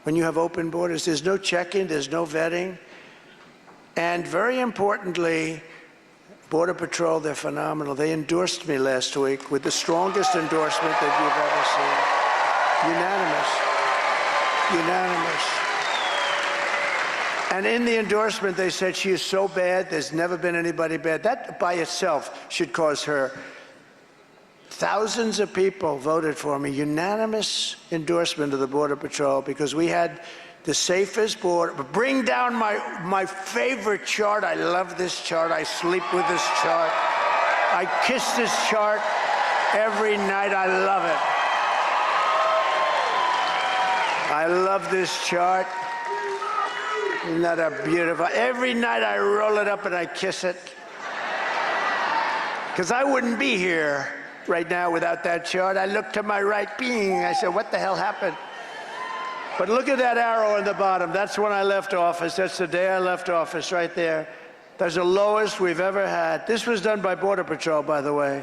When you have open borders, there's no checking, there's no vetting. And very importantly, Border Patrol, they're phenomenal. They endorsed me last week with the strongest endorsement that you've ever seen. Unanimous. And in the endorsement, they said she is so bad, there's never been anybody bad. That by itself should cause her. Thousands of people voted for me. Unanimous endorsement of the Border Patrol because we had the safest border. Bring down my favorite chart. I love this chart. I sleep with this chart. I kiss this chart every night. I love it. I love this chart. Isn't that a beautiful? Every night I roll it up and I kiss it. Because I wouldn't be here right now without that chart. I look to my right, bing. I said, what the hell happened? But look at that arrow on the bottom. That's when I left office. That's the day I left office right there. That's the lowest we've ever had. This was done by Border Patrol, by the way.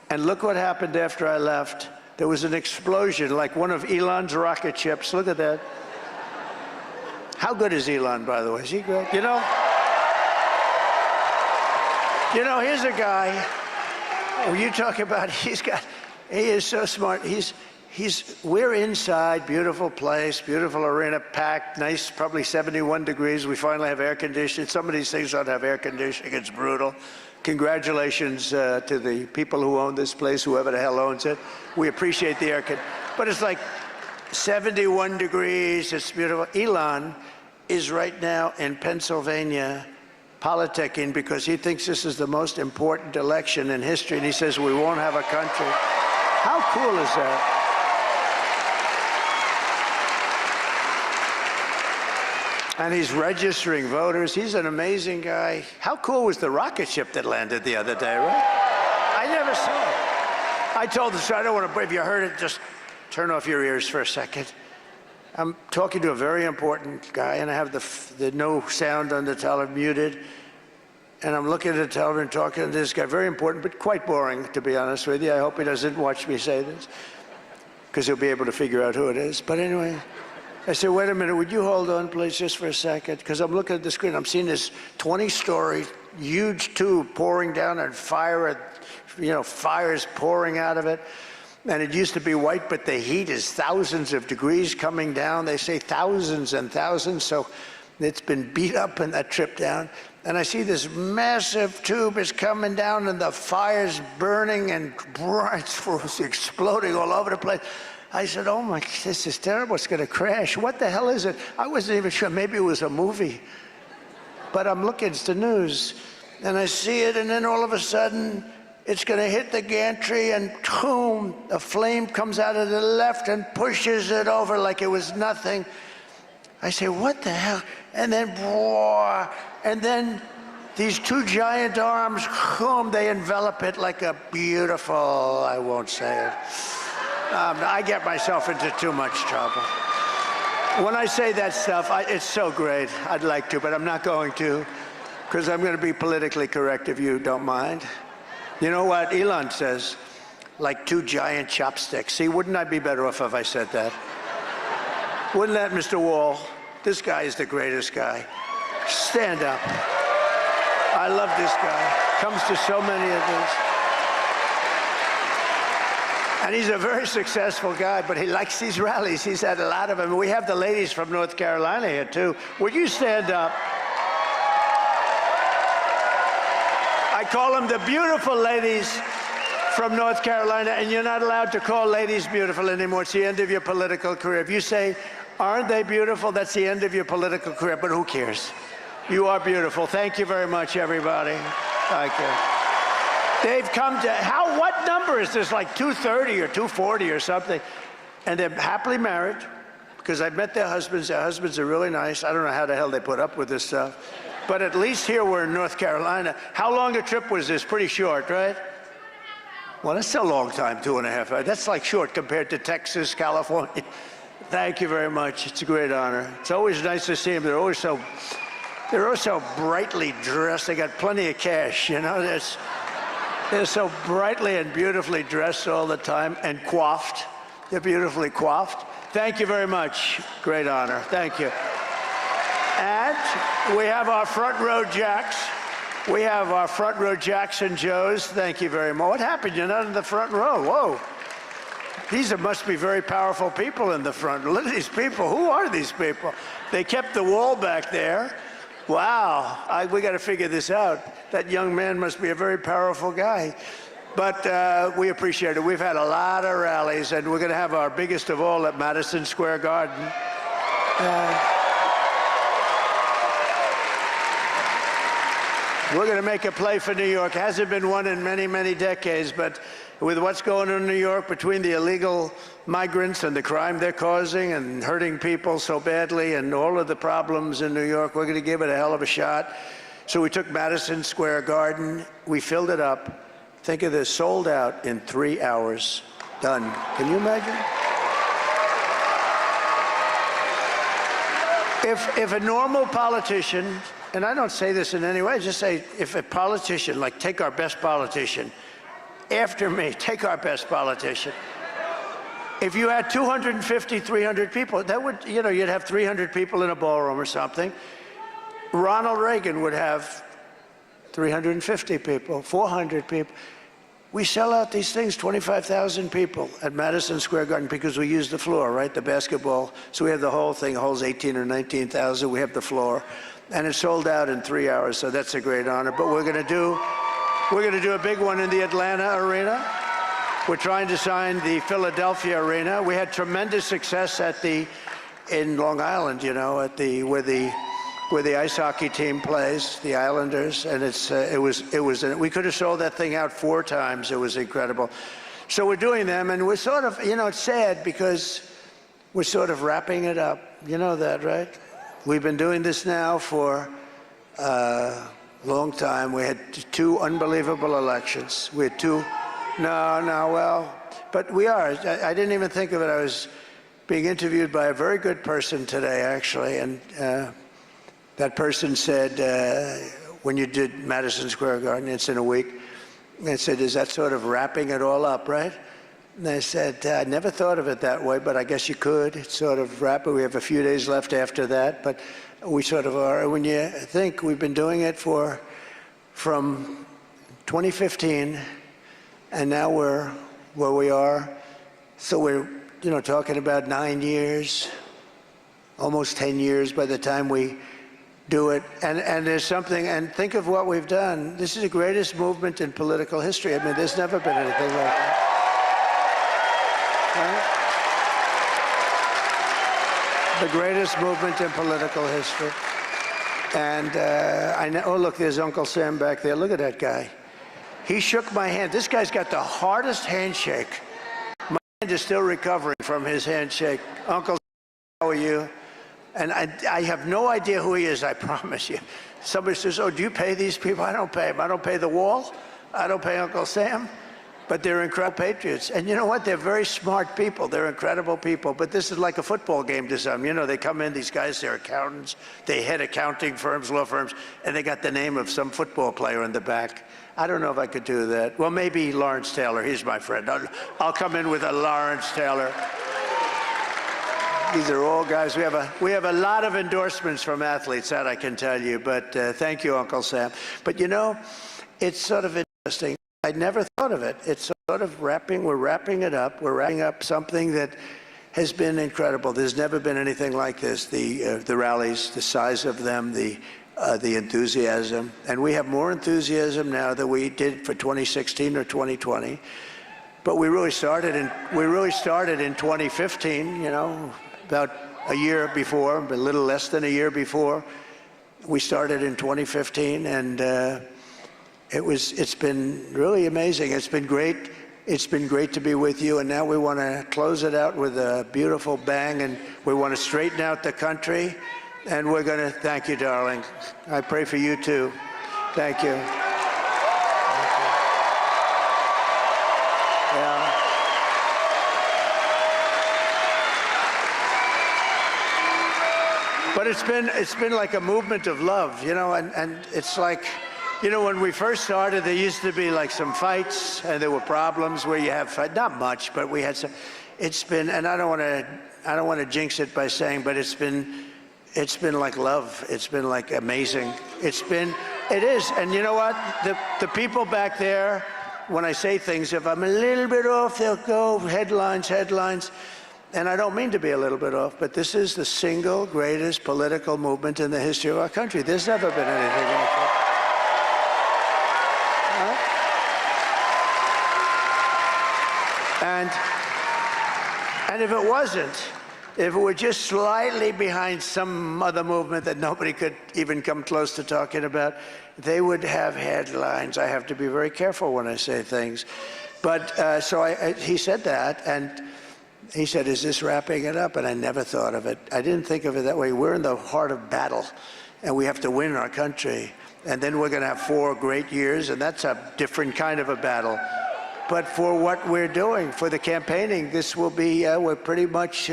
And look what happened after I left. There was an explosion, like one of Elon's rocket ships. Look at that. How good is Elon, by the way? Is he great? You know, here's a guy. When you talk about, he is so smart. We're inside, beautiful place, beautiful arena, packed, nice, probably 71 degrees. We finally have air conditioning. Some of these things don't have air conditioning. It's brutal. Congratulations to the people who own this place, whoever the hell owns it. We appreciate the air conditioning. But it's like 71 degrees. It's beautiful. Elon is right now in Pennsylvania politicking because he thinks this is the most important election in history, and he says we won't have a country. How cool is that? And he's registering voters. He's an amazing guy. How cool was the rocket ship that landed the other day, right? I never saw it. I told the show, I don't want to, if you heard it, just turn off your ears for a second. I'm talking to a very important guy, and I have the no sound on the television muted. And I'm looking at the television, talking to this guy, very important, but quite boring, to be honest with you. I hope he doesn't watch me say this, because he'll be able to figure out who it is. But anyway, I said, wait a minute, would you hold on, please, just for a second? Because I'm looking at the screen. I'm seeing this 20-story, huge tube pouring down and fire's pouring out of it. And it used to be white, but the heat is thousands of degrees coming down. They say thousands and thousands, so it's been beat up in that trip down. And I see this massive tube is coming down, and the fire's burning, and it's exploding all over the place. I said, oh my, this is terrible. It's going to crash. What the hell is it? I wasn't even sure. Maybe it was a movie. But I'm looking, it's the news. And I see it, and then all of a sudden, it's going to hit the gantry, and boom, a flame comes out of the left and pushes it over like it was nothing. I say, what the hell? And then, these two giant arms, boom, they envelop it like a beautiful, I won't say it. I get myself into too much trouble. When I say that stuff, it's so great. I'd like to, but I'm not going to, because I'm going to be politically correct if you don't mind. You know what Elon says? Like two giant chopsticks. See, wouldn't I be better off if I said that? Wouldn't that, Mr. Wall? This guy is the greatest guy. Stand up. I love this guy. Comes to so many of these. And he's a very successful guy, but he likes these rallies. He's had a lot of them. We have the ladies from North Carolina here, too. Would you stand up? I call them the beautiful ladies from North Carolina, and you're not allowed to call ladies beautiful anymore. It's the end of your political career. If you say, aren't they beautiful, that's the end of your political career, but who cares? You are beautiful. Thank you very much, everybody. Thank you. They've come to, what number is this, like 230 or 240 or something? And they're happily married, because I've met their husbands. Their husbands are really nice. I don't know how the hell they put up with this stuff. But at least here we're in North Carolina. How long a trip was this? Pretty short, right? Well, that's a long time, 2.5 hours. That's like short compared to Texas, California. Thank you very much. It's a great honor. It's always nice to see them. They're always so brightly dressed. They got plenty of cash, you know. They're so brightly and beautifully dressed all the time and coiffed. They're beautifully coiffed. Thank you very much. Great honor. Thank you. And we have our front row jacks. We have our front row Jackson Joes. Thank you very much. What happened? You're not in the front row. Whoa. These must be very powerful people in the front. Look at these people. Who are these people? They kept the wall back there. Wow. We got to figure this out. That young man must be a very powerful guy. But we appreciate it. We've had a lot of rallies, and we're going to have our biggest of all at Madison Square Garden. We're going to make a play for New York. Hasn't been one in many, many decades, but with what's going on in New York between the illegal migrants and the crime they're causing and hurting people so badly and all of the problems in New York, we're going to give it a hell of a shot. So we took Madison Square Garden. We filled it up. Think of this, sold out in 3 hours. Done. Can you imagine? If a normal politician, and I don't say this in any way, I just say if a politician, like take our best politician, after me, take our best politician. If you had 250, 300 people, that would, you'd have 300 people in a ballroom or something. Ronald Reagan would have 350 people, 400 people. We sell out these things, 25,000 people at Madison Square Garden because we use the floor, right? The basketball. So we have the whole thing, holds 18 or 19,000. We have the floor. And it's sold out in 3 hours, so that's a great honor. But we're going to do a big one in the Atlanta arena. We're trying to sign the Philadelphia arena. We had tremendous success in Long Island, where the ice hockey team plays, the Islanders, and we could have sold that thing out 4 times. It was incredible. So we're doing them, and we're sort of, it's sad because we're sort of wrapping it up. You know that, right? We've been doing this now for a long time. We had 2 unbelievable elections. We had 2, but we are. I didn't even think of it. I was being interviewed by a very good person today, actually, and that person said, when you did Madison Square Garden, it's in a week, they said, is that sort of wrapping it all up, right? And I said, I never thought of it that way, but I guess you could. It's sort of wrap it. We have a few days left after that, but we sort of are. When you think we've been doing it from 2015, and now we're where we are. So we're, talking about 9 years, almost 10 years by the time we do it. And there's something, and think of what we've done. This is the greatest movement in political history. I mean, there's never been anything like that. Right? The greatest movement in political history. And I know, oh, look, there's Uncle Sam back there. Look at that guy. He shook my hand. This guy's got the hardest handshake. My hand is still recovering from his handshake. Uncle, how are you? And I have no idea who he is, I promise you. Somebody says, oh, do you pay these people? I don't pay them. I don't pay the wall. I don't pay Uncle Sam. But they're incredible patriots. And you know what? They're very smart people. They're incredible people. But this is like a football game to some. They come in, these guys, they're accountants. They head accounting firms, law firms, and they got the name of some football player in the back. I don't know if I could do that. Well, maybe Lawrence Taylor. He's my friend. I'll come in with a Lawrence Taylor. These are all guys. We have a lot of endorsements from athletes, that I can tell you. But thank you, Uncle Sam. But it's sort of interesting. I never thought of it. It's sort of we're wrapping it up. We're wrapping up something that has been incredible. There's never been anything like this. The rallies, the size of them, the enthusiasm, and we have more enthusiasm now than we did for 2016 or 2020. But we really started in 2015. About a year before, a little less than a year before. We started in 2015, and it's been really amazing. It's been great. It's been great to be with you, and now we want to close it out with a beautiful bang, and we want to straighten out the country, and we're going to thank you, darling. I pray for you too. Thank you. Yeah. But it's been like a movement of love, and it's like, when we first started, there used to be like some fights, and there were problems where you have fight, not much, but we had some. It's been, and I don't want to jinx it by saying, but it's been like love. It's been like amazing. It's been It is, and you know what? The people back there, when I say things, if I'm a little bit off, they'll go headlines, and I don't mean to be a little bit off, but this is the single greatest political movement in the history of our country. There's never been anything like that. And if it wasn't, if it were just slightly behind some other movement that nobody could even come close to talking about, they would have headlines. I have to be very careful when I say things. But he said that, and he said, is this wrapping it up? And I never thought of it. I didn't think of it that way. We're in the heart of battle, and we have to win our country. And then we're going to have 4 great years, and that's a different kind of a battle. But for what we're doing, for the campaigning, this will be, we're pretty much,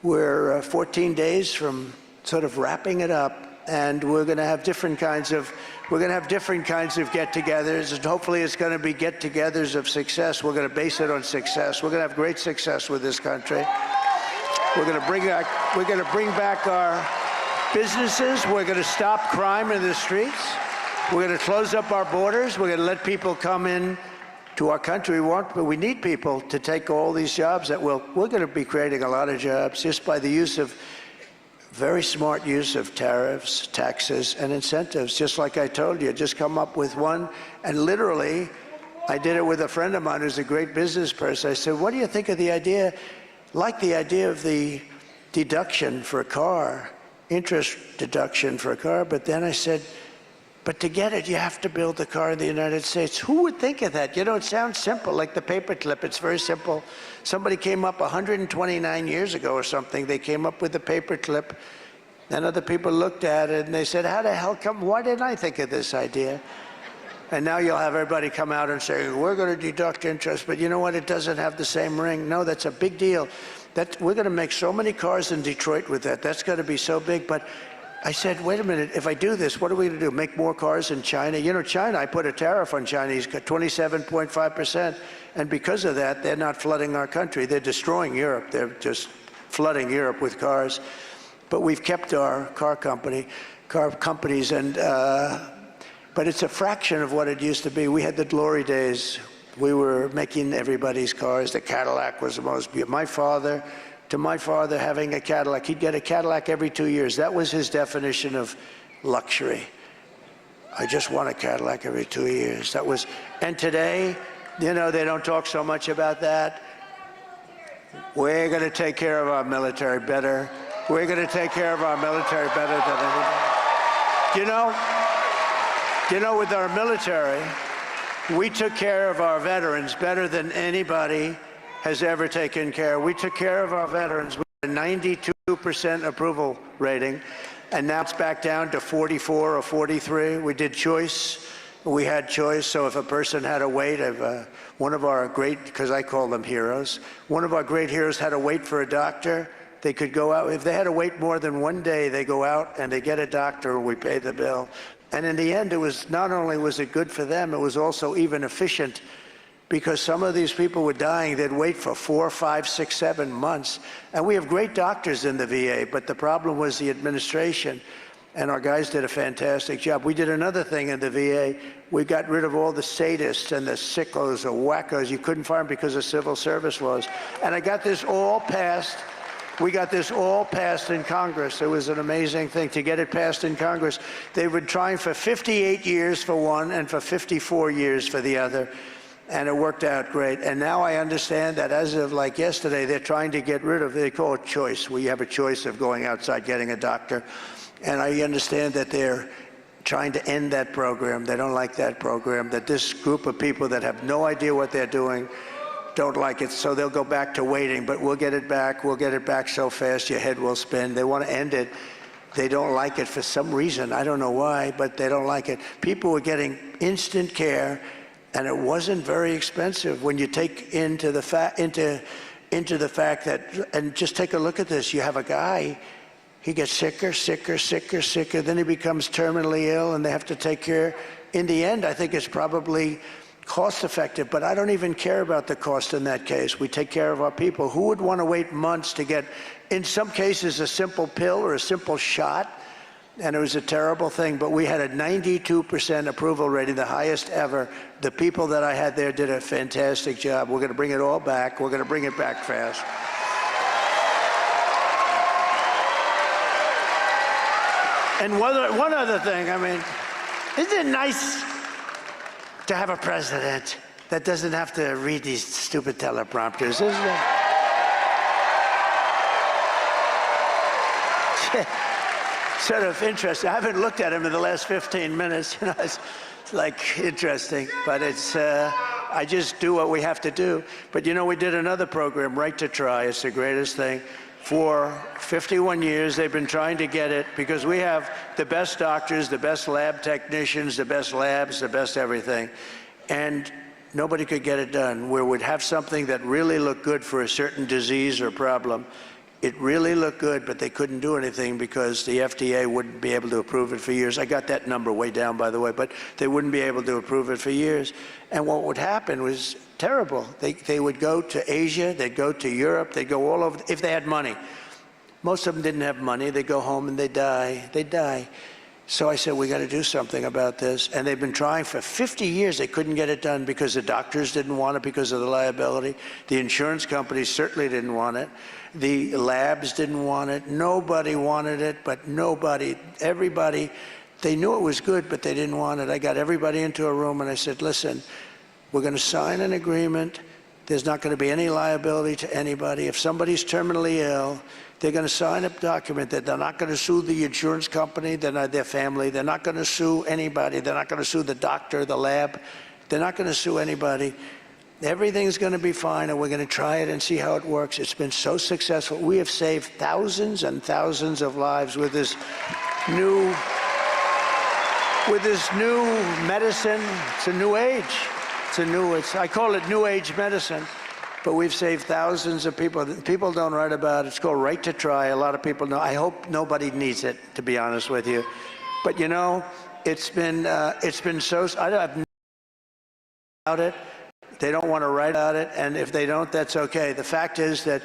we're 14 days from sort of wrapping it up, and we're going to have different kinds of, get-togethers, and hopefully it's going to be get-togethers of success. We're going to base it on success. We're going to have great success with this country. We're going to bring back our businesses. We're going to stop crime in the streets. We're going to close up our borders. We're going to let people come in to our country. But we need people to take all these jobs that we're going to be creating a lot of jobs just by the use of very smart use of tariffs, taxes, and incentives. Just like I told you, just come up with one. And literally, I did it with a friend of mine who's a great business person. I said, what do you think of the idea, like the idea of the deduction for a car, interest deduction for a car? But then I said, but to get it, you have to build the car in the United States. Who would think of that? You know, it sounds simple, like the paperclip. It's very simple. Somebody came up 129 years ago or something. They came up with the paperclip. Then other people looked at it and they said, how the hell why didn't I think of this idea? And now you'll have everybody come out and say, we're going to deduct interest, but you know what? It doesn't have the same ring. No, that's a big deal. We're going to make so many cars in Detroit with that. That's going to be so big. But I said, wait a minute, if I do this, what are we going to do? Make more cars in China? You know, China, I put a tariff on China. He's got 27.5%. And because of that, they're not flooding our country. They're destroying Europe. They're just flooding Europe with cars. But we've kept our car companies, but it's a fraction of what it used to be. We had the glory days. We were making everybody's cars. The Cadillac was the most beautiful. To my father, having a Cadillac, he'd get a Cadillac every 2 years. That was his definition of luxury. I just want a Cadillac every 2 years. That was, and today, you know, they don't talk so much about that. We're going to take care of our military better. We're going to take care of our military better than anybody. You know, with our military, we took care of our veterans better than anybody has ever taken care. We took care of our veterans with a 92% approval rating, and now it's back down to 44 or 43. We did choice. We had choice, so if a person had to wait, one of our great, because I call them heroes, one of our great heroes had to wait for a doctor. They could go out. If they had to wait more than 1 day, they go out and they get a doctor, we pay the bill. And in the end, it was not only was it good for them, it was also even efficient, because some of these people were dying. They'd wait for 4, 5, 6, 7 months. And we have great doctors in the VA, but the problem was the administration. And our guys did a fantastic job. We did another thing in the VA. We got rid of all the sadists and the sickos or wackos. You couldn't fire them because of civil service laws. And I got this all passed. We got this all passed in Congress. It was an amazing thing to get it passed in Congress. They were trying for 58 years for one and for 54 years for the other. And it worked out great. And now I understand that as of like yesterday, they're trying to get rid of, they call it choice. We have a choice of going outside, getting a doctor. And I understand that they're trying to end that program. They don't like that program, that this group of people that have no idea what they're doing don't like it. So they'll go back to waiting, but we'll get it back. We'll get it back so fast your head will spin. They want to end it. They don't like it for some reason. I don't know why, but they don't like it. People were getting instant care, and it wasn't very expensive when you take into the fact that, and just take a look at this. You have a guy, he gets sicker, then he becomes terminally ill, and they have to take care. In the end, I think it's probably cost effective, but I don't even care about the cost in that case. We take care of our people. Who would want to wait months to get, in some cases, a simple pill or a simple shot? and it was a terrible thing, but we had a 92% approval rating, the highest ever. The people that I had there did a fantastic job. We're going to bring it all back. We're going to bring it back fast. And one other thing, I mean, isn't it nice to have a president that doesn't have to read these stupid teleprompters, isn't it? Sort of interesting. I haven't looked at him in the last 15 minutes. You know, it's like interesting, but it's, I just do what we have to do. But you know, we did another program, Right to Try. It's the greatest thing. For 51 years, they've been trying to get it because we have the best doctors, the best lab technicians, the best labs, the best everything. And nobody could get it done. We would have something that really looked good for a certain disease or problem. It really looked good, but they couldn't do anything because the FDA wouldn't be able to approve it for years. I got that number way down, by the way, but they wouldn't be able to approve it for years. And what would happen was terrible. They would go to Asia, they'd go to Europe, they'd go all over, if they had money. Most of them didn't have money. They'd go home and they'd die. They'd die. So I said, we got to do something about this. And they've been trying for 50 years. They couldn't get it done because the doctors didn't want it because of the liability. The insurance companies certainly didn't want it. The labs didn't want it. Nobody wanted it, but nobody, everybody, they knew it was good, but they didn't want it. I got everybody into a room and I said, listen, we're going to sign an agreement. There's not going to be any liability to anybody. If somebody's terminally ill, they're going to sign a document that they're not going to sue the insurance company, they're not their family, they're not going to sue anybody, they're not going to sue the doctor, the lab, they're not going to sue anybody. Everything's going to be fine, and we're going to try it and see how it works. It's been so successful. We have saved thousands and thousands of lives with this new medicine. It's a new age. I call it new age medicine. But we've saved thousands of people. People don't write about it. It's called Right to Try. A lot of people know. I hope nobody needs it, to be honest with you. But you know, it's been so. I've about it. They don't want to write about it, and if they don't, that's okay. The fact is that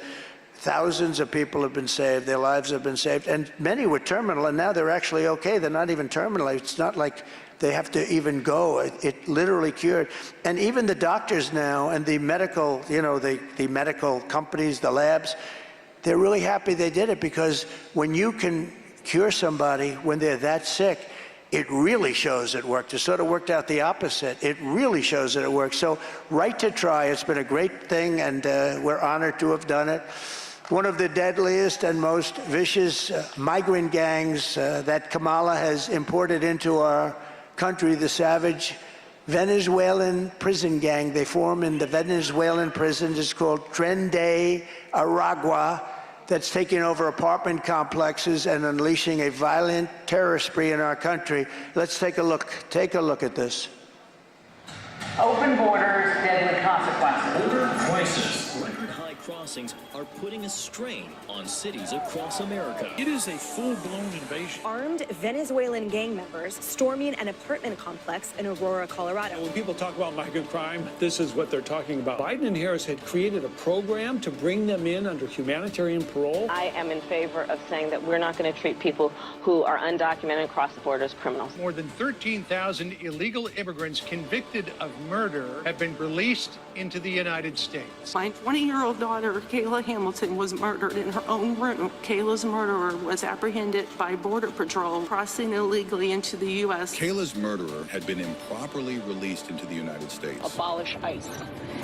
thousands of people have been saved. Their lives have been saved, and many were terminal, and now they're actually okay. They're not even terminal. It's not like they have to even go. It literally cured. And even the doctors now and the medical, you know, the medical companies, the labs, they're really happy they did it, because when you can cure somebody when they're that sick, it really shows it worked. It sort of worked out the opposite. It really shows that it works. So Right to Try, it's been a great thing, and we're honored to have done it. One of the deadliest and most vicious migrant gangs that Kamala has imported into our country, the savage Venezuelan prison gang. They form in the Venezuelan prisons. It's called Tren de Aragua. That's taking over apartment complexes and unleashing a violent terror spree in our country. Let's take a look. Take a look at this. Open borders, deadly consequences. Border crisis. Record-high crossings are putting a strain on cities across America. It is a full-blown invasion. Armed Venezuelan gang members storming an apartment complex in Aurora, Colorado. When people talk about migrant crime, this is what they're talking about. Biden and Harris had created a program to bring them in under humanitarian parole. I am in favor of saying that we're not going to treat people who are undocumented across the border as criminals. More than 13,000 illegal immigrants convicted of murder have been released into the United States. My 20-year-old daughter, Kayla Hamilton, was murdered in her own room. Kayla's murderer was apprehended by Border Patrol crossing illegally into the U.S. Kayla's murderer had been improperly released into the United States. Abolish ICE.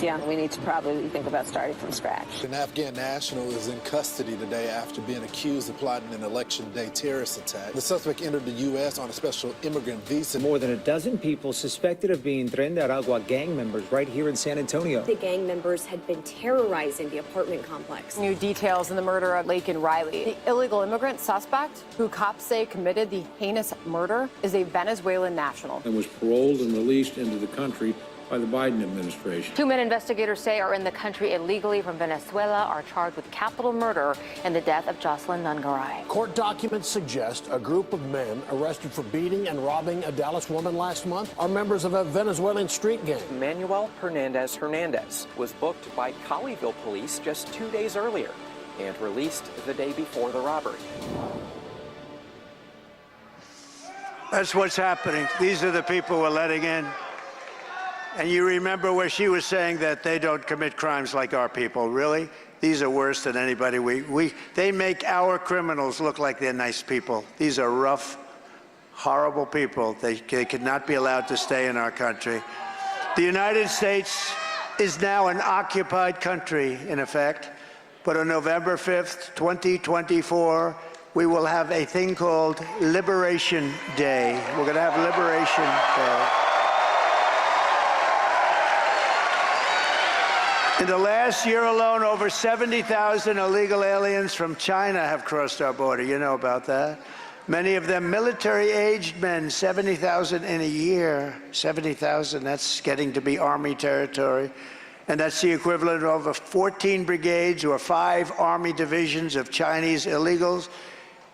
Yeah, we need to probably think about starting from scratch. An Afghan national is in custody today after being accused of plotting an election day terrorist attack. The suspect entered the U.S. on a special immigrant visa. More than a dozen people suspected of being Tren de Aragua gang members right here in San Antonio. The gang members had been terrorizing the apartment complex. New details in the murder of Laken Riley. The illegal immigrant suspect, who cops say committed the heinous murder, is a Venezuelan national. And was paroled and released into the country by the Biden administration. Two men investigators say are in the country illegally from Venezuela are charged with capital murder in the death of Jocelyn Nungaray. Court documents suggest a group of men arrested for beating and robbing a Dallas woman last month are members of a Venezuelan street gang. Manuel Hernandez was booked by Colleyville police just 2 days earlier and released the day before the robbery. That's what's happening. These are the people we're letting in. And you remember where she was saying that they don't commit crimes like our people. Really? These are worse than anybody. They make our criminals look like they're nice people. These are rough, horrible people. They could not be allowed to stay in our country. The United States is now an occupied country, in effect. But on November 5th, 2024, we will have a thing called Liberation Day. We're going to have Liberation Day. In the last year alone, over 70,000 illegal aliens from China have crossed our border. You know about that. Many of them military-aged men, 70,000 in a year. 70,000, that's getting to be Army territory. And that's the equivalent of over 14 brigades or 5 Army divisions of Chinese illegals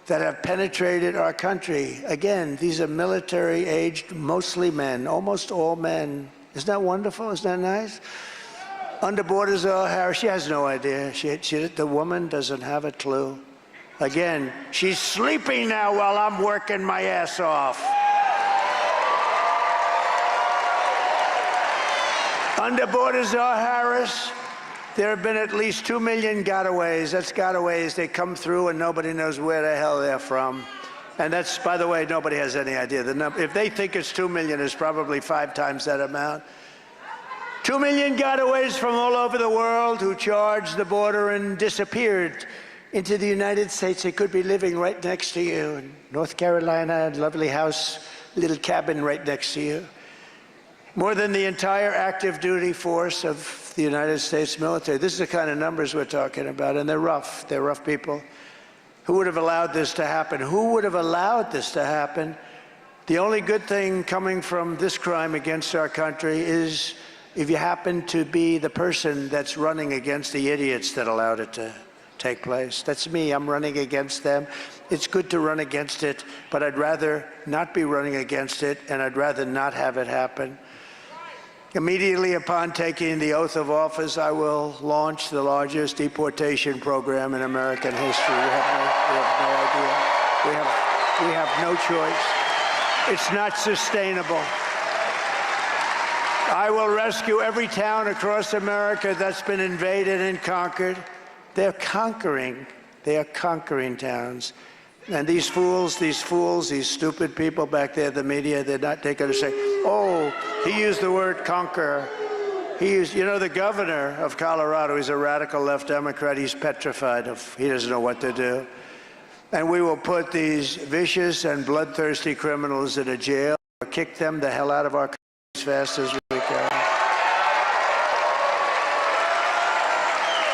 that have penetrated our country. Again, these are military-aged, mostly men, almost all men. Isn't that wonderful? Isn't that nice? Under borders, Harris, she has no idea. The woman doesn't have a clue. Again, she's sleeping now while I'm working my ass off. Under borders, Harris, there have been at least 2 million gotaways. That's gotaways. They come through and nobody knows where the hell they're from. And that's, by the way, nobody has any idea. The number, if they think it's 2 million, it's probably 5 times that amount. 2 million gotaways from all over the world who charged the border and disappeared into the United States. They could be living right next to you in North Carolina, a lovely house, little cabin right next to you. More than the entire active duty force of the United States military. This is the kind of numbers we're talking about, and they're rough. They're rough people. Who would have allowed this to happen? Who would have allowed this to happen? The only good thing coming from this crime against our country is if you happen to be the person that's running against the idiots that allowed it to take place. That's me. I'm running against them. It's good to run against it, but I'd rather not be running against it, and I'd rather not have it happen. Immediately upon taking the oath of office, I will launch the largest deportation program in American history. We have no idea. We have no choice. It's not sustainable. I will rescue every town across America that's been invaded and conquered. They're conquering. They are conquering towns. And these fools, these stupid people back there, the media, they're going to say, oh, he used the word conquer. You know, the governor of Colorado, he's a radical left Democrat. He's petrified he doesn't know what to do. And we will put these vicious and bloodthirsty criminals in a jail or kick them the hell out of our country as fast as we can.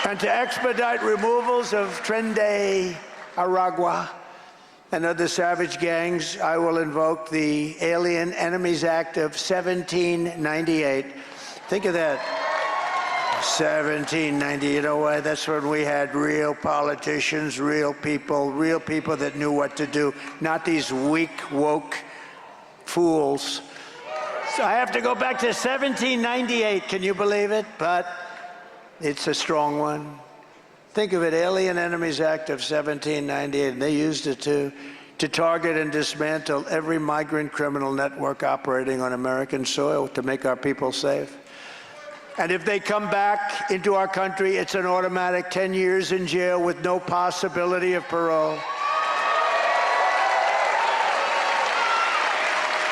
And to expedite removals of Tren Aragua and other savage gangs, I will invoke the Alien Enemies Act of 1798. Think of that. 1790, you know why? That's when we had real politicians, real people that knew what to do, not these weak, woke fools. So I have to go back to 1798, can you believe it? But it's a strong one. Think of it, Alien Enemies Act of 1798, and they used it to target and dismantle every migrant criminal network operating on American soil to make our people safe. And if they come back into our country, it's an automatic 10 years in jail with no possibility of parole.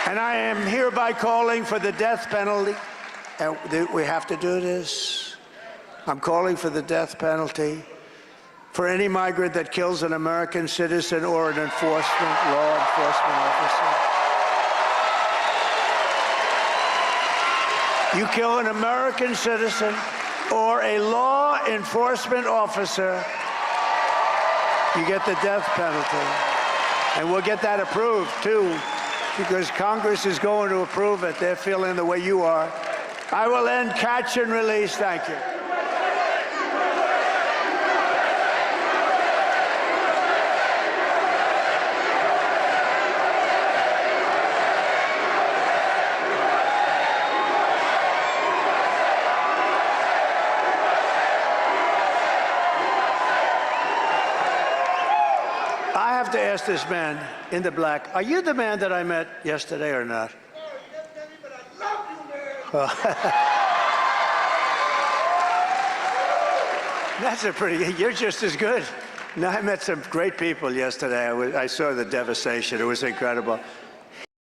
And I am hereby calling for the death penalty. And we have to do this. I'm calling for the death penalty for any migrant that kills an American citizen or an law enforcement officer. You kill an American citizen or a law enforcement officer, you get the death penalty. And we'll get that approved, too, because Congress is going to approve it. They're feeling the way you are. I will end catch and release. Thank you. to ask this man in the black, are you the man that I met yesterday or not? That's a pretty, you're just as good. No, I met some great people yesterday. I saw the devastation. It was incredible.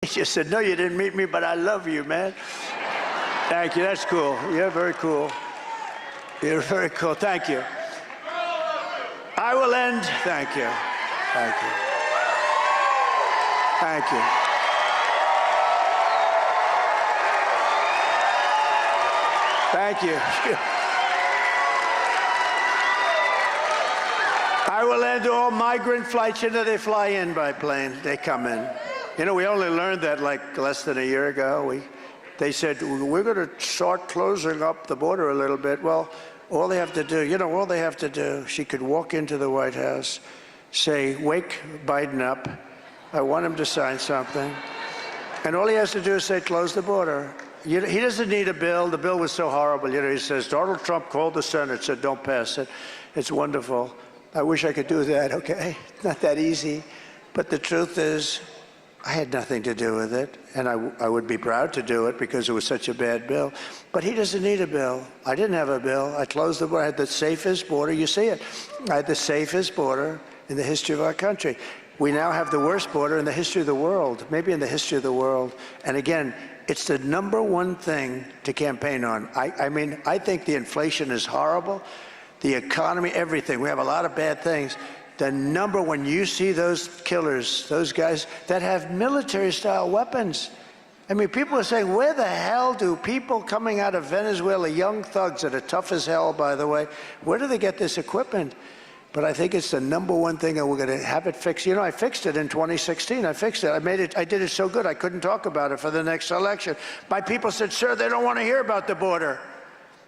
He just said, no, you didn't meet me, but I love you, man. Thank you. That's cool. You're very cool. You're very cool. Thank you. I will end. Thank you. Thank you. Thank you. Thank you. I will end all migrant flights. You know, they fly in by plane. They come in. You know, we only learned that like less than a year ago. They said, we're going to start closing up the border a little bit. Well, all they have to do, you know, all they have to do, she could walk into the White House, say, wake Biden up. I want him to sign something. And all he has to do is say, close the border. He doesn't need a bill. The bill was so horrible. You know, he says, Donald Trump called the Senate, said, don't pass it. It's wonderful. I wish I could do that, okay? Not that easy. But the truth is, I had nothing to do with it, and I would be proud to do it because it was such a bad bill. But he doesn't need a bill. I didn't have a bill. I closed the border. I had the safest border. You see it. I had the safest border in the history of our country. We now have the worst border in the history of the world, maybe in the history of the world. And again, it's the #1 thing to campaign on. I mean, I think the inflation is horrible. The economy, everything. We have a lot of bad things. The number, when you see those killers, those guys that have military-style weapons. I mean, people are saying, where the hell do people coming out of Venezuela, young thugs that are tough as hell, by the way, where do they get this equipment? But I think it's the #1 thing, and we're going to have it fixed. You know, I fixed it in 2016. I fixed it. I did it so good, I couldn't talk about it for the next election. My people said, sir, they don't want to hear about the border.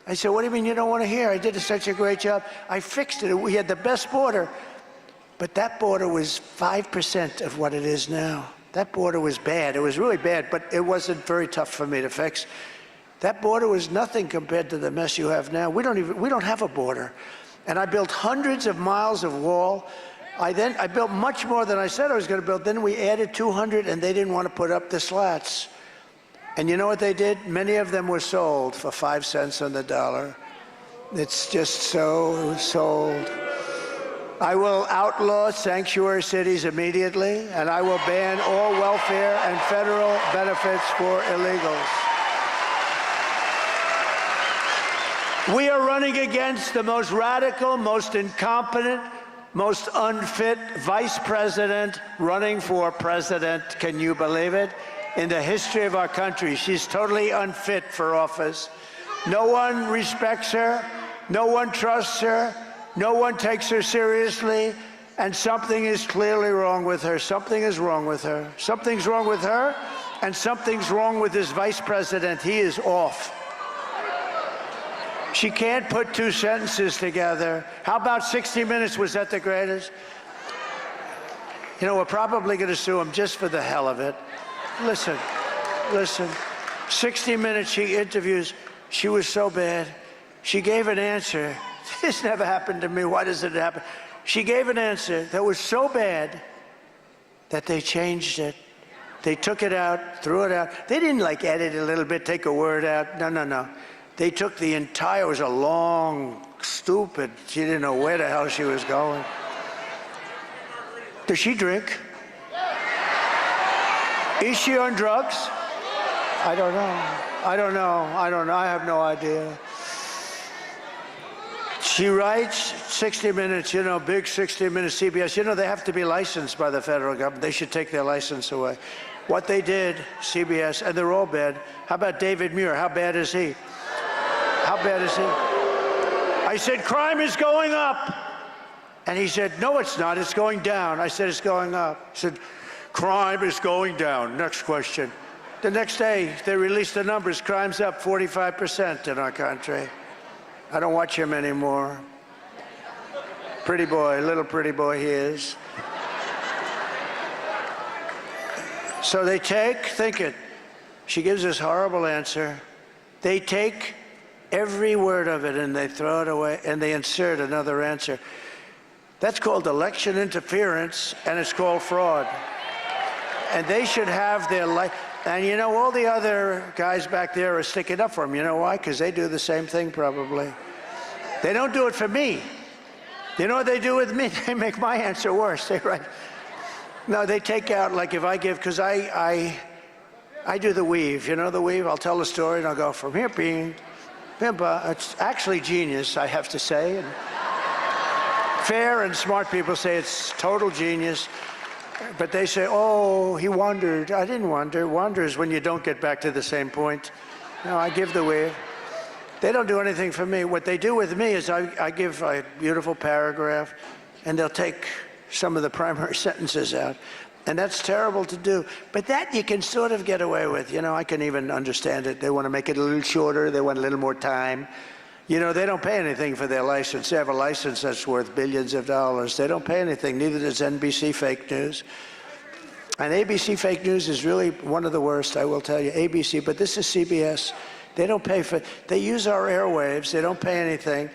I said, what do you mean you don't want to hear? I did such a great job. I fixed it. We had the best border. But that border was 5% of what it is now. That border was bad. It was really bad, but it wasn't very tough for me to fix. That border was nothing compared to the mess you have now. We don't have a border. And I built hundreds of miles of wall. I built much more than I said I was going to build. Then we added 200, and they didn't want to put up the slats. And you know what they did? Many of them were sold for 5 cents on the dollar. It's just so sold. I will outlaw sanctuary cities immediately, and I will ban all welfare and federal benefits for illegals. We are running against the most radical, most incompetent, most unfit vice president running for president. Can you believe it? In the history of our country, she's totally unfit for office. No one respects her. No one trusts her. No one takes her seriously, and something is clearly wrong with her. Something is wrong with her. Something's wrong with her, and something's wrong with this vice president. He is off. She can't put 2 sentences together. How about 60 Minutes? Was that the greatest? You know, we're probably going to sue him just for the hell of it. Listen. 60 Minutes, she interviews. She was so bad. She gave an answer. This never happened to me. Why does it happen? She gave an answer that was so bad that they changed it. They took it out, threw it out. They didn't like edit it a little bit, take a word out. No. They took the entire, it was a long, stupid, she didn't know where the hell she was going. Does she drink? Is she on drugs? I don't know. I have no idea. She writes 60 Minutes, you know, big 60 Minutes CBS. You know, they have to be licensed by the federal government. They should take their license away. What they did, CBS, and they're all bad. How about David Muir? How bad is he? How bad is he? I said, crime is going up. And he said, no, it's not. It's going down. I said, it's going up. He said, crime is going down. Next question. The next day, they released the numbers. Crime's up 45% in our country. I don't watch him anymore. Pretty boy, little pretty boy he is. So they think it. She gives this horrible answer. They take every word of it and they throw it away and they insert another answer. That's called election interference, and it's called fraud. And they should have their life. And you know, all the other guys back there are sticking up for them. You know why? Because they do the same thing probably. They don't do it for me. You know what they do with me? They make my answer worse. They write. No, they take out, like if I give, because I do the weave. You know the weave? I'll tell a story and I'll go from here being, it's actually genius, I have to say. And fair and smart people say it's total genius. But they say, oh, he wandered. I didn't wander. Wander is when you don't get back to the same point. No, I give the weave. They don't do anything for me. What they do with me is I give a beautiful paragraph, and they'll take some of the primary sentences out. And that's terrible to do. But that you can sort of get away with. You know, I can even understand it. They want to make it a little shorter. They want a little more time. You know, they don't pay anything for their license. They have a license that's worth billions of dollars. They don't pay anything. Neither does NBC fake news. And ABC fake news is really one of the worst, I will tell you. ABC, but this is CBS. They don't pay for, they use our airwaves. They don't pay anything.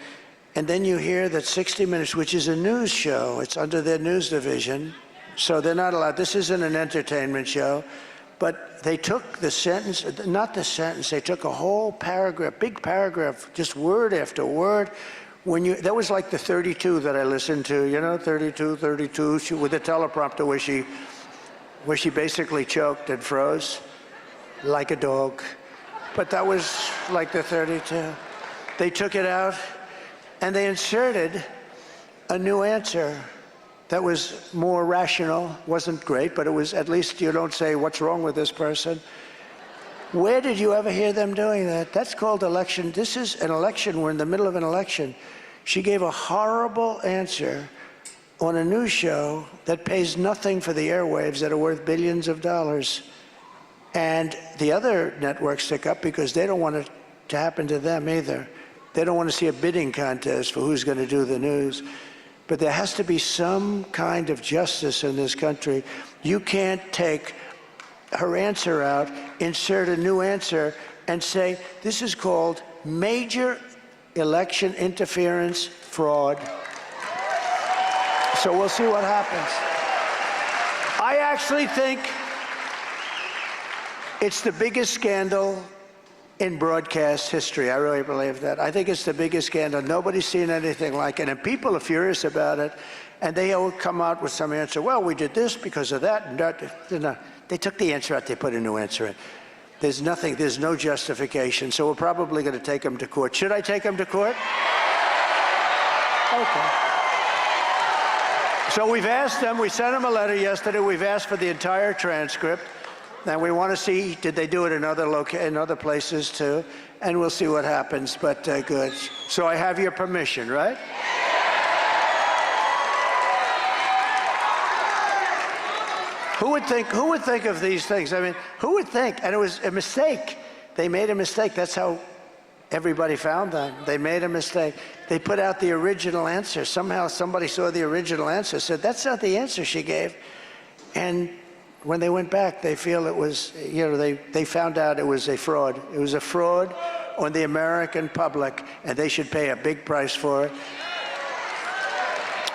And then you hear that 60 Minutes, which is a news show, it's under their news division, so they're not allowed. This isn't an entertainment show. But they took the sentence, not the sentence, they took a whole paragraph, big paragraph, just word after word. That was like the 32 that I listened to, you know, 32, with the teleprompter where she basically choked and froze like a dog. But that was like the 32. They took it out and they inserted a new answer that was more rational. Wasn't great, but it was, at least you don't say, what's wrong with this person? Where did you ever hear them doing that? That's called election. This is an election. We're in the middle of an election. She gave a horrible answer on a news show that pays nothing for the airwaves that are worth billions of dollars. And the other networks stick up because they don't want it to happen to them either. They don't want to see a bidding contest for who's going to do the news. But there has to be some kind of justice in this country. You can't take her answer out, insert a new answer, and say, this is called major election interference fraud. So we'll see what happens. I actually think it's the biggest scandal in broadcast history. I really believe that. I think it's the biggest scandal. Nobody's seen anything like it, and people are furious about it, and they all come out with some answer. Well, we did this because of that, and that. They took the answer out, they put a new answer in. There's nothing, there's no justification, so we're probably going to take them to court. Should I take them to court? Okay. So we've asked them, we sent them a letter yesterday, we've asked for the entire transcript. And we want to see, did they do it in other places too? And we'll see what happens, but good. So I have your permission, right? Who would think of these things? I mean, who would think? And it was a mistake. They made a mistake. That's how everybody found them. They made a mistake. They put out the original answer. Somehow somebody saw the original answer, said, that's not the answer she gave. And when they went back, they feel it was, you know, they found out it was a fraud. It was a fraud on the American public, and they should pay a big price for it.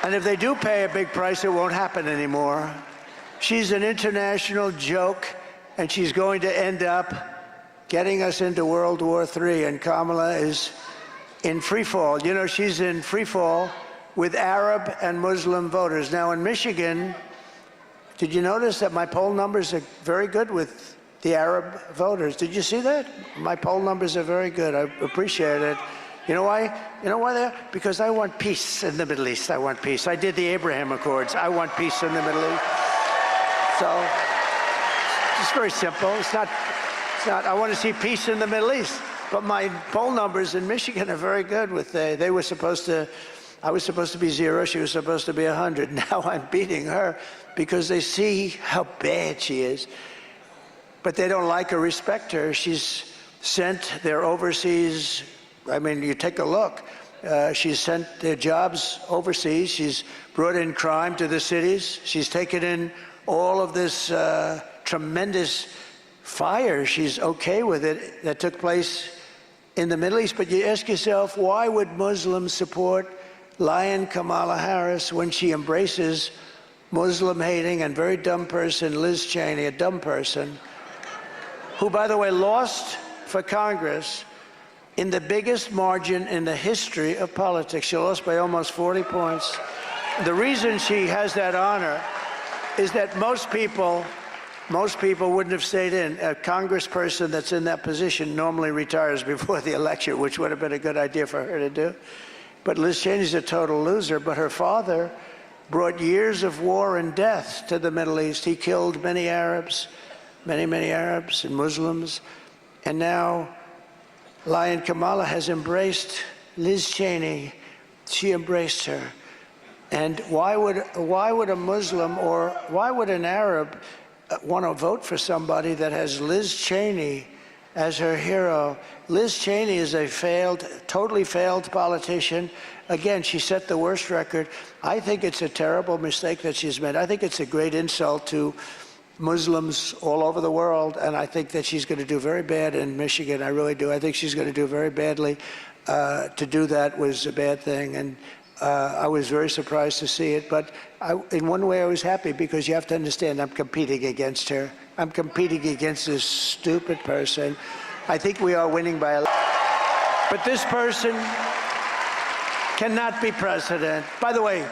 And if they do pay a big price, it won't happen anymore. She's an international joke, and she's going to end up getting us into World War III, and Kamala is in free fall. You know, she's in free fall with Arab and Muslim voters. Now, in Michigan, did you notice that my poll numbers are very good with the Arab voters? Did you see that? My poll numbers are very good. I appreciate it. You know why? You know why they're? Because I want peace in the Middle East. I want peace. I did the Abraham Accords. I want peace in the Middle East. So it's very simple. It's not, I want to see peace in the Middle East. But my poll numbers in Michigan are very good with, they were supposed to, I was supposed to be 0, she was supposed to be 100. Now I'm beating her because they see how bad she is. But they don't like or respect her. She's sent their overseas, I mean, you take a look. She's sent their jobs overseas. She's brought in crime to the cities. She's taken in all of this tremendous fire. She's okay with it that took place in the Middle East. But you ask yourself, why would Muslims support Lion Kamala Harris when she embraces Muslim-hating and very dumb person Liz Cheney, a dumb person, who, by the way, lost for Congress in the biggest margin in the history of politics. She lost by almost 40 points. The reason she has that honor is that most people wouldn't have stayed in. A congressperson that's in that position normally retires before the election, which would have been a good idea for her to do. But Liz Cheney's a total loser. But her father brought years of war and death to the Middle East. He killed many Arabs, many Arabs and Muslims. And now Lion Kamala has embraced Liz Cheney. She embraced her. And why would a Muslim or why would an Arab want to vote for somebody that has Liz Cheney as her hero? Liz Cheney is a totally failed politician. Again, she set the worst record. I think it's a terrible mistake that she's made. I think it's a great insult to Muslims all over the world, and I think that she's going to do very bad in Michigan. I really do. I think she's going to do very badly. To do that was a bad thing, and I was very surprised to see it. But in one way, I was happy, because you have to understand, I'm competing against her. I'm competing against this stupid person. I think we are winning by a lot. But this person cannot be president. By the way,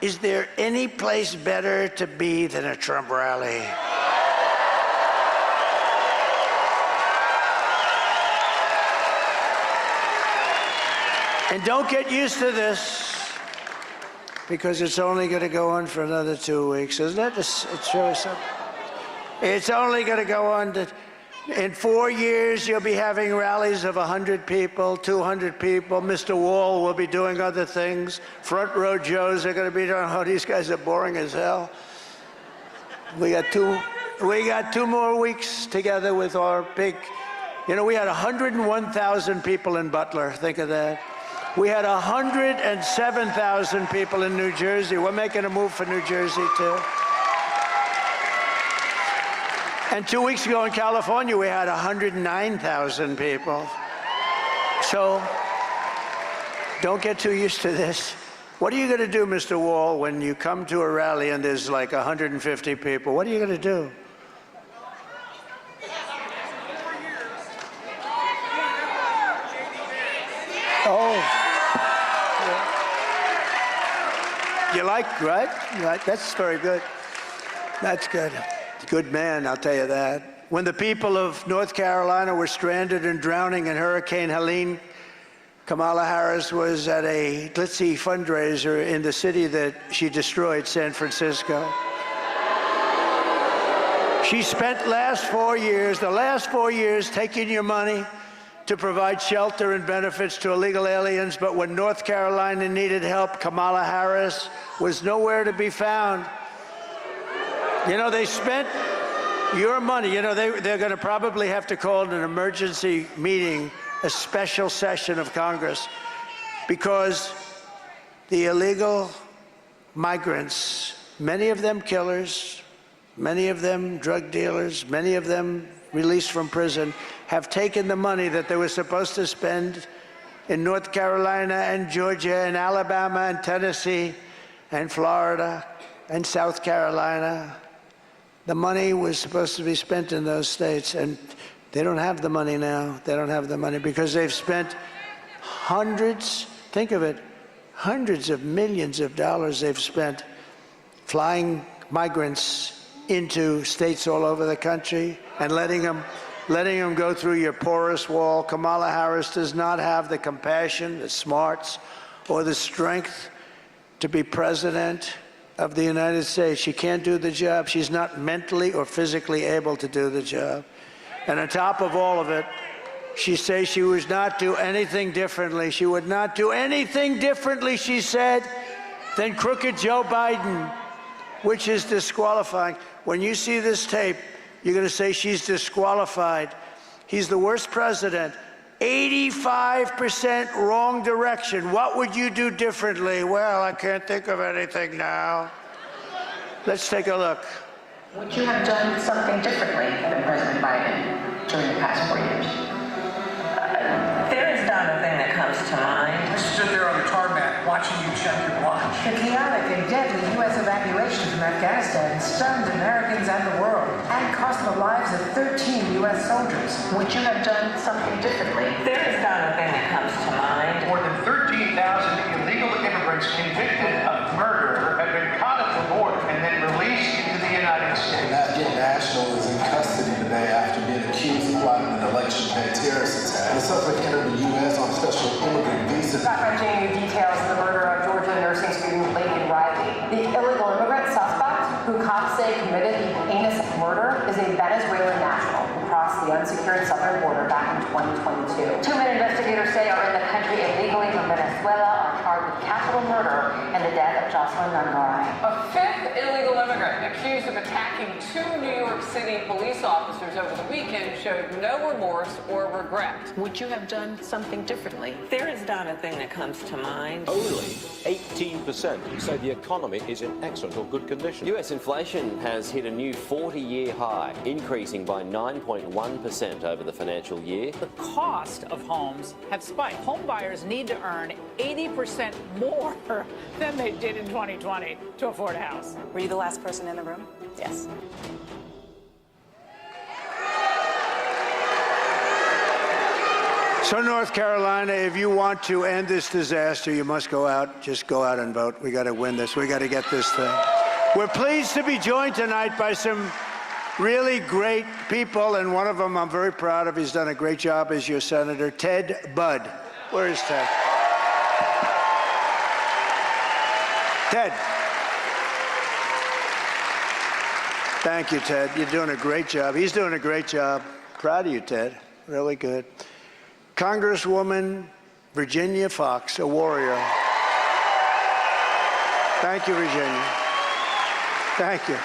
is there any place better to be than a Trump rally? And don't get used to this, because it's only going to go on for another 2 weeks, isn't it? It's really something. It's only going to go on in 4 years, you'll be having rallies of 100 people, 200 people. Mr. Wall will be doing other things. Front row Joes are going to be doing, oh, these guys are boring as hell. We got two more weeks together with our big, we had 101,000 people in Butler. Think of that. We had 107,000 people in New Jersey. We're making a move for New Jersey, too. And 2 weeks ago in California, we had 109,000 people. So don't get too used to this. What are you going to do, Mr. Wall, when you come to a rally and there's like 150 people? What are you going to do? Oh. You like, right? That's very good. That's good. Good man, I'll tell you that. When the people of North Carolina were stranded and drowning in Hurricane Helene, Kamala Harris was at a glitzy fundraiser in the city that she destroyed, San Francisco. She spent the last 4 years taking your money to provide shelter and benefits to illegal aliens, but when North Carolina needed help, Kamala Harris was nowhere to be found. They spent your money. They're going to probably have to call an emergency meeting, a special session of Congress, because the illegal migrants, many of them killers, many of them drug dealers, many of them released from prison, have taken the money that they were supposed to spend in North Carolina and Georgia and Alabama and Tennessee and Florida and South Carolina. The money was supposed to be spent in those states, and they don't have the money now. They don't have the money because they've spent hundreds, think of it, hundreds of millions of dollars they've spent flying migrants into states all over the country and letting them go through your porous wall. Kamala Harris does not have the compassion, the smarts, or the strength to be president of the United States. She can't do the job. She's not mentally or physically able to do the job. And on top of all of it, she says she would not do anything differently. She would not do anything differently, she said, than crooked Joe Biden, which is disqualifying. When you see this tape, you're going to say she's disqualified. He's the worst president. 85% wrong direction. What would you do differently? Well, I can't think of anything now. Let's take a look. Would you have done something differently than President Biden during the past 4 years? There is not a thing that comes to mind. I stood there on the tarmac watching you jump your watch. The chaotic and deadly U.S. evacuation from Afghanistan stunned Americans and the world and cost the lives of 13 U.S. soldiers. Would you have done something differently? There is not a thing that comes to mind. More than 13,000 illegal immigrants convicted of murder have been caught at the border and then released into the United States. An Afghan national is in custody today after being accused of plotting an election day terrorist attack. The suspect entered the U.S. on a special immigrant visa. Bringing you details of the murder of Georgia nursing student Laken Riley. The illegal immigrant suspect, who cops say committed the heinous murder, is a Venezuelan national who crossed the unsecured southern border back in 2022. 2 men investigators say are in the country illegally from Venezuela are charged with capital murder and the death of Jocelyn Nungaray. A fifth illegal immigrant accused of attacking 2 New York City police officers over the weekend showed no remorse or regret. Would you have done something differently? There is not a thing that comes to mind. Only 18% say the economy is in excellent or good condition. U.S. inflation has hit a new 40-year high, increasing by 9.1% over the financial year. The cost of homes have spiked. Home buyers need to earn 80% more than they did in 2020 to afford a house. Were you the last person in the room? Yes. So, North Carolina, if you want to end this disaster, you must go out. Just go out and vote. We got to win this. We got to get this thing. We're pleased to be joined tonight by some really great people, and one of them I'm very proud of. He's done a great job as your senator, Ted Budd. Where is Ted? Ted. Thank you, Ted. You're doing a great job. He's doing a great job. Proud of you, Ted. Really good. Congresswoman Virginia Fox, a warrior. Thank you, Virginia. Thank you.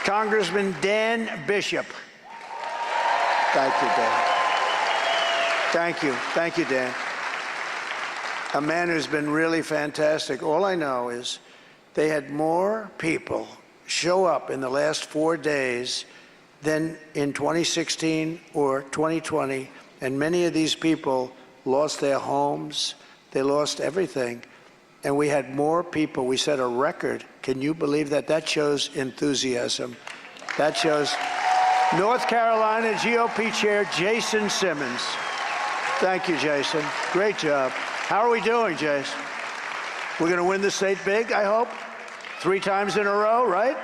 Congressman Dan Bishop. Thank you, Dan. Thank you. Thank you, Dan. A man who's been really fantastic. All I know is they had more people show up in the last 4 days than in 2016 or 2020. And many of these people lost their homes. They lost everything. And we had more people. We set a record. Can you believe that? That shows enthusiasm. That shows North Carolina GOP Chair Jason Simmons. Thank you, Jason. Great job. How are we doing, Jason? We're going to win the state big, I hope. 3 times in a row, right?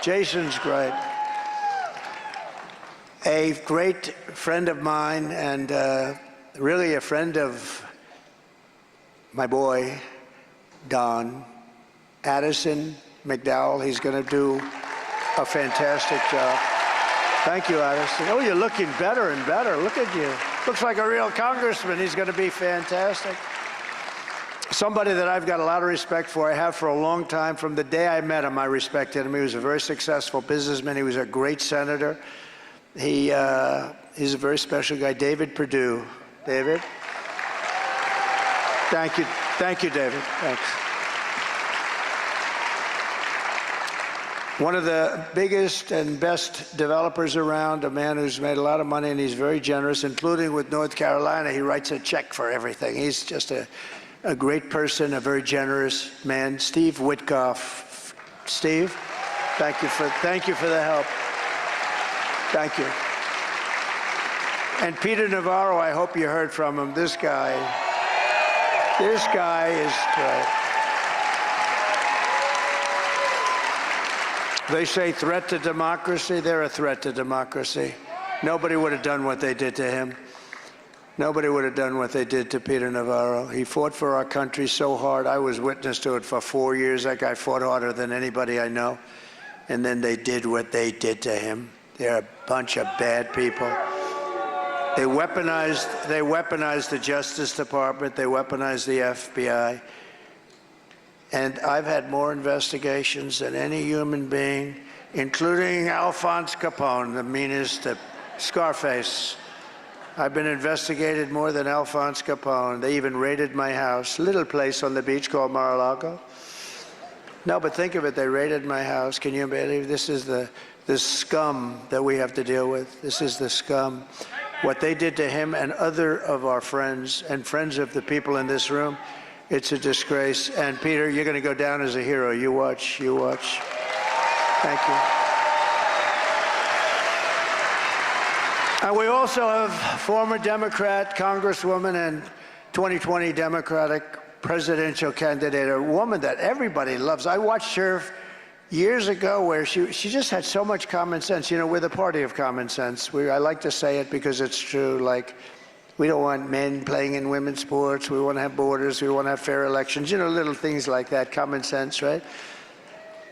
Jason's great. A great friend of mine and really a friend of my boy, Don Addison McDowell. He's going to do a fantastic job. Thank you, Addison. Oh, you're looking better and better. Look at you. Looks like a real congressman. He's going to be fantastic. Somebody that I've got a lot of respect for. I have for a long time. From the day I met him, I respected him. He was a very successful businessman. He was a great senator. He's a very special guy, David Perdue. David? Thank you. Thank you, David. Thanks. One of the biggest and best developers around, a man who's made a lot of money, and he's very generous, including with North Carolina. He writes a check for everything. He's just a great person, a very generous man. Steve Witkoff. Steve, thank you for the help. Thank you. And Peter Navarro, I hope you heard from him. This guy is great. They say threat to democracy. They're a threat to democracy. Nobody would have done what they did to him. Nobody would have done what they did to Peter Navarro. He fought for our country so hard. I was witness to it for 4 years. That guy fought harder than anybody I know. And then they did what they did to him. They're a bunch of bad people. They weaponized the Justice Department. They weaponized the FBI. And I've had more investigations than any human being, including Alphonse Capone, the meanest, Scarface. I've been investigated more than Alphonse Capone. They even raided my house, little place on the beach called Mar-a-Lago. No, but think of it, they raided my house. Can you believe this is the scum that we have to deal with? This is the scum. What they did to him and other of our friends and friends of the people in this room, It's a disgrace. And Peter, you're going to go down as a hero. You watch. You watch. Thank you. And we also have former Democrat Congresswoman and 2020 Democratic presidential candidate, a woman that everybody loves. I watched her years ago where she just had so much common sense. You know, we're the party of common sense. I like to say it because it's true. Like, we don't want men playing in women's sports. We want to have borders. We want to have fair elections. You know, little things like that, common sense, right?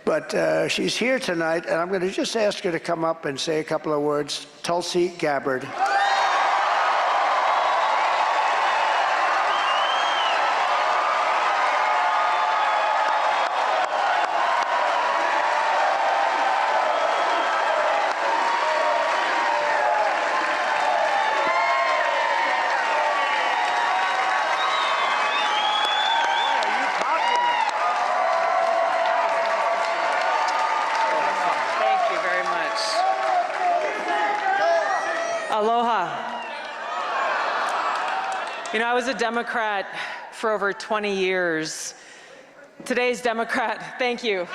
But she's here tonight, and I'm going to just ask her to come up and say a couple of words. Tulsi Gabbard. Aloha. You know, I was a Democrat for over 20 years. Today's Democrat, thank you.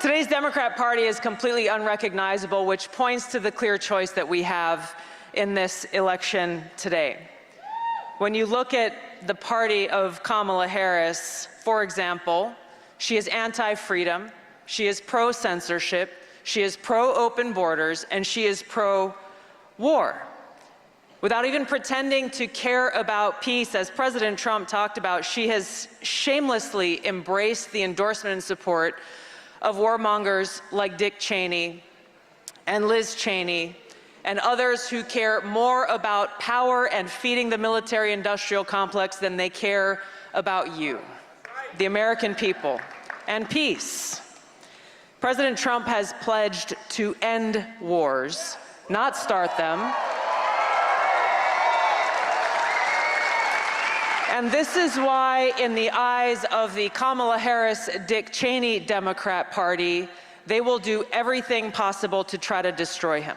Today's Democrat Party is completely unrecognizable, which points to the clear choice that we have in this election today. When you look at the party of Kamala Harris, for example, she is anti-freedom, she is pro-censorship, she is pro-open borders, and she is pro-war. Without even pretending to care about peace, as President Trump talked about, she has shamelessly embraced the endorsement and support of warmongers like Dick Cheney and Liz Cheney and others who care more about power and feeding the military-industrial complex than they care about you, the American people, and peace. President Trump has pledged to end wars, not start them. And this is why, in the eyes of the Kamala Harris-Dick Cheney Democrat Party, they will do everything possible to try to destroy him.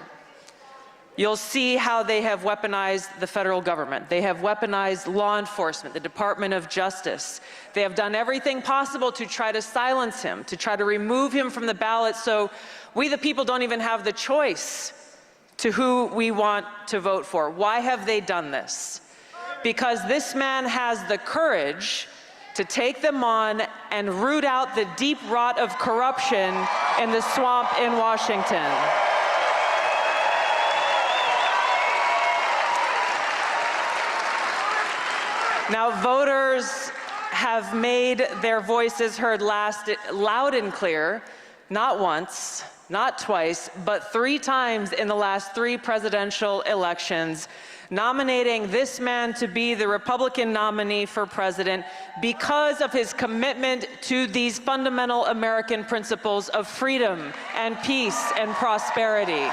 You'll see how they have weaponized the federal government. They have weaponized law enforcement, the Department of Justice. They have done everything possible to try to silence him, to try to remove him from the ballot, so we the people don't even have the choice to who we want to vote for. Why have they done this? Because this man has the courage to take them on and root out the deep rot of corruption in the swamp in Washington. Now, voters have made their voices heard loud and clear, not once, not twice, but 3 times in the last 3 presidential elections, nominating this man to be the Republican nominee for president because of his commitment to these fundamental American principles of freedom and peace and prosperity.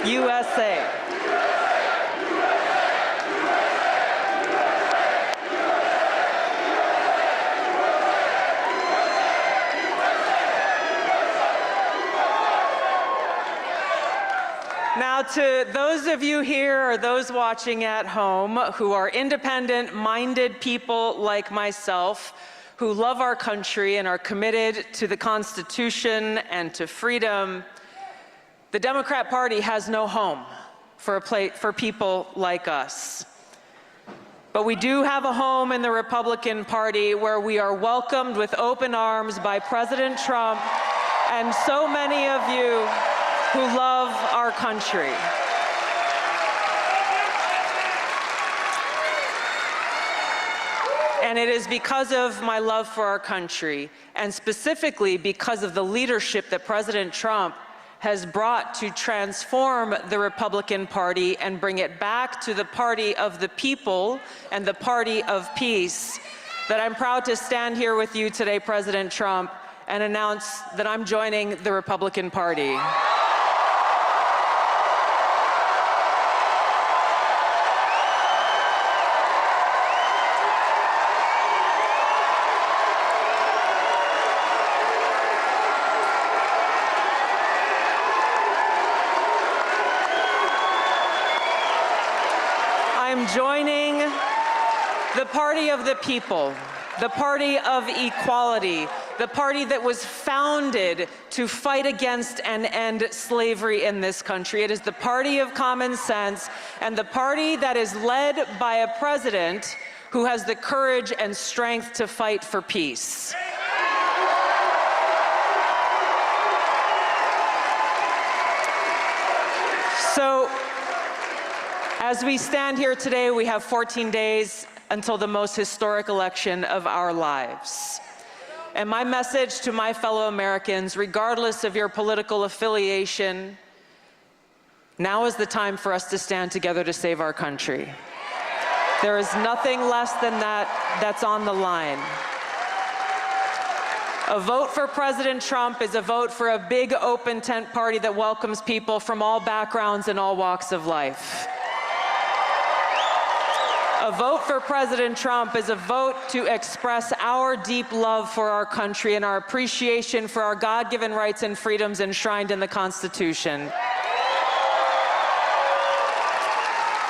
USA. Now, to those of you here or those watching at home who are independent-minded people like myself, who love our country and are committed to the Constitution and to freedom, the Democrat Party has no home for people like us. But we do have a home in the Republican Party where we are welcomed with open arms by President Trump and so many of you who love our country. And it is because of my love for our country, and specifically because of the leadership that President Trump has brought to transform the Republican Party and bring it back to the party of the people and the party of peace, that I'm proud to stand here with you today, President Trump, and announce that I'm joining the Republican Party. joining the party of the people, the party of equality, the party that was founded to fight against and end slavery in this country. It is the party of common sense and the party that is led by a president who has the courage and strength to fight for peace. So, as we stand here today, we have 14 days until the most historic election of our lives. And my message to my fellow Americans, regardless of your political affiliation, now is the time for us to stand together to save our country. There is nothing less than that that's on the line. A vote for President Trump is a vote for a big open tent party that welcomes people from all backgrounds and all walks of life. A vote for President Trump is a vote to express our deep love for our country and our appreciation for our God-given rights and freedoms enshrined in the Constitution.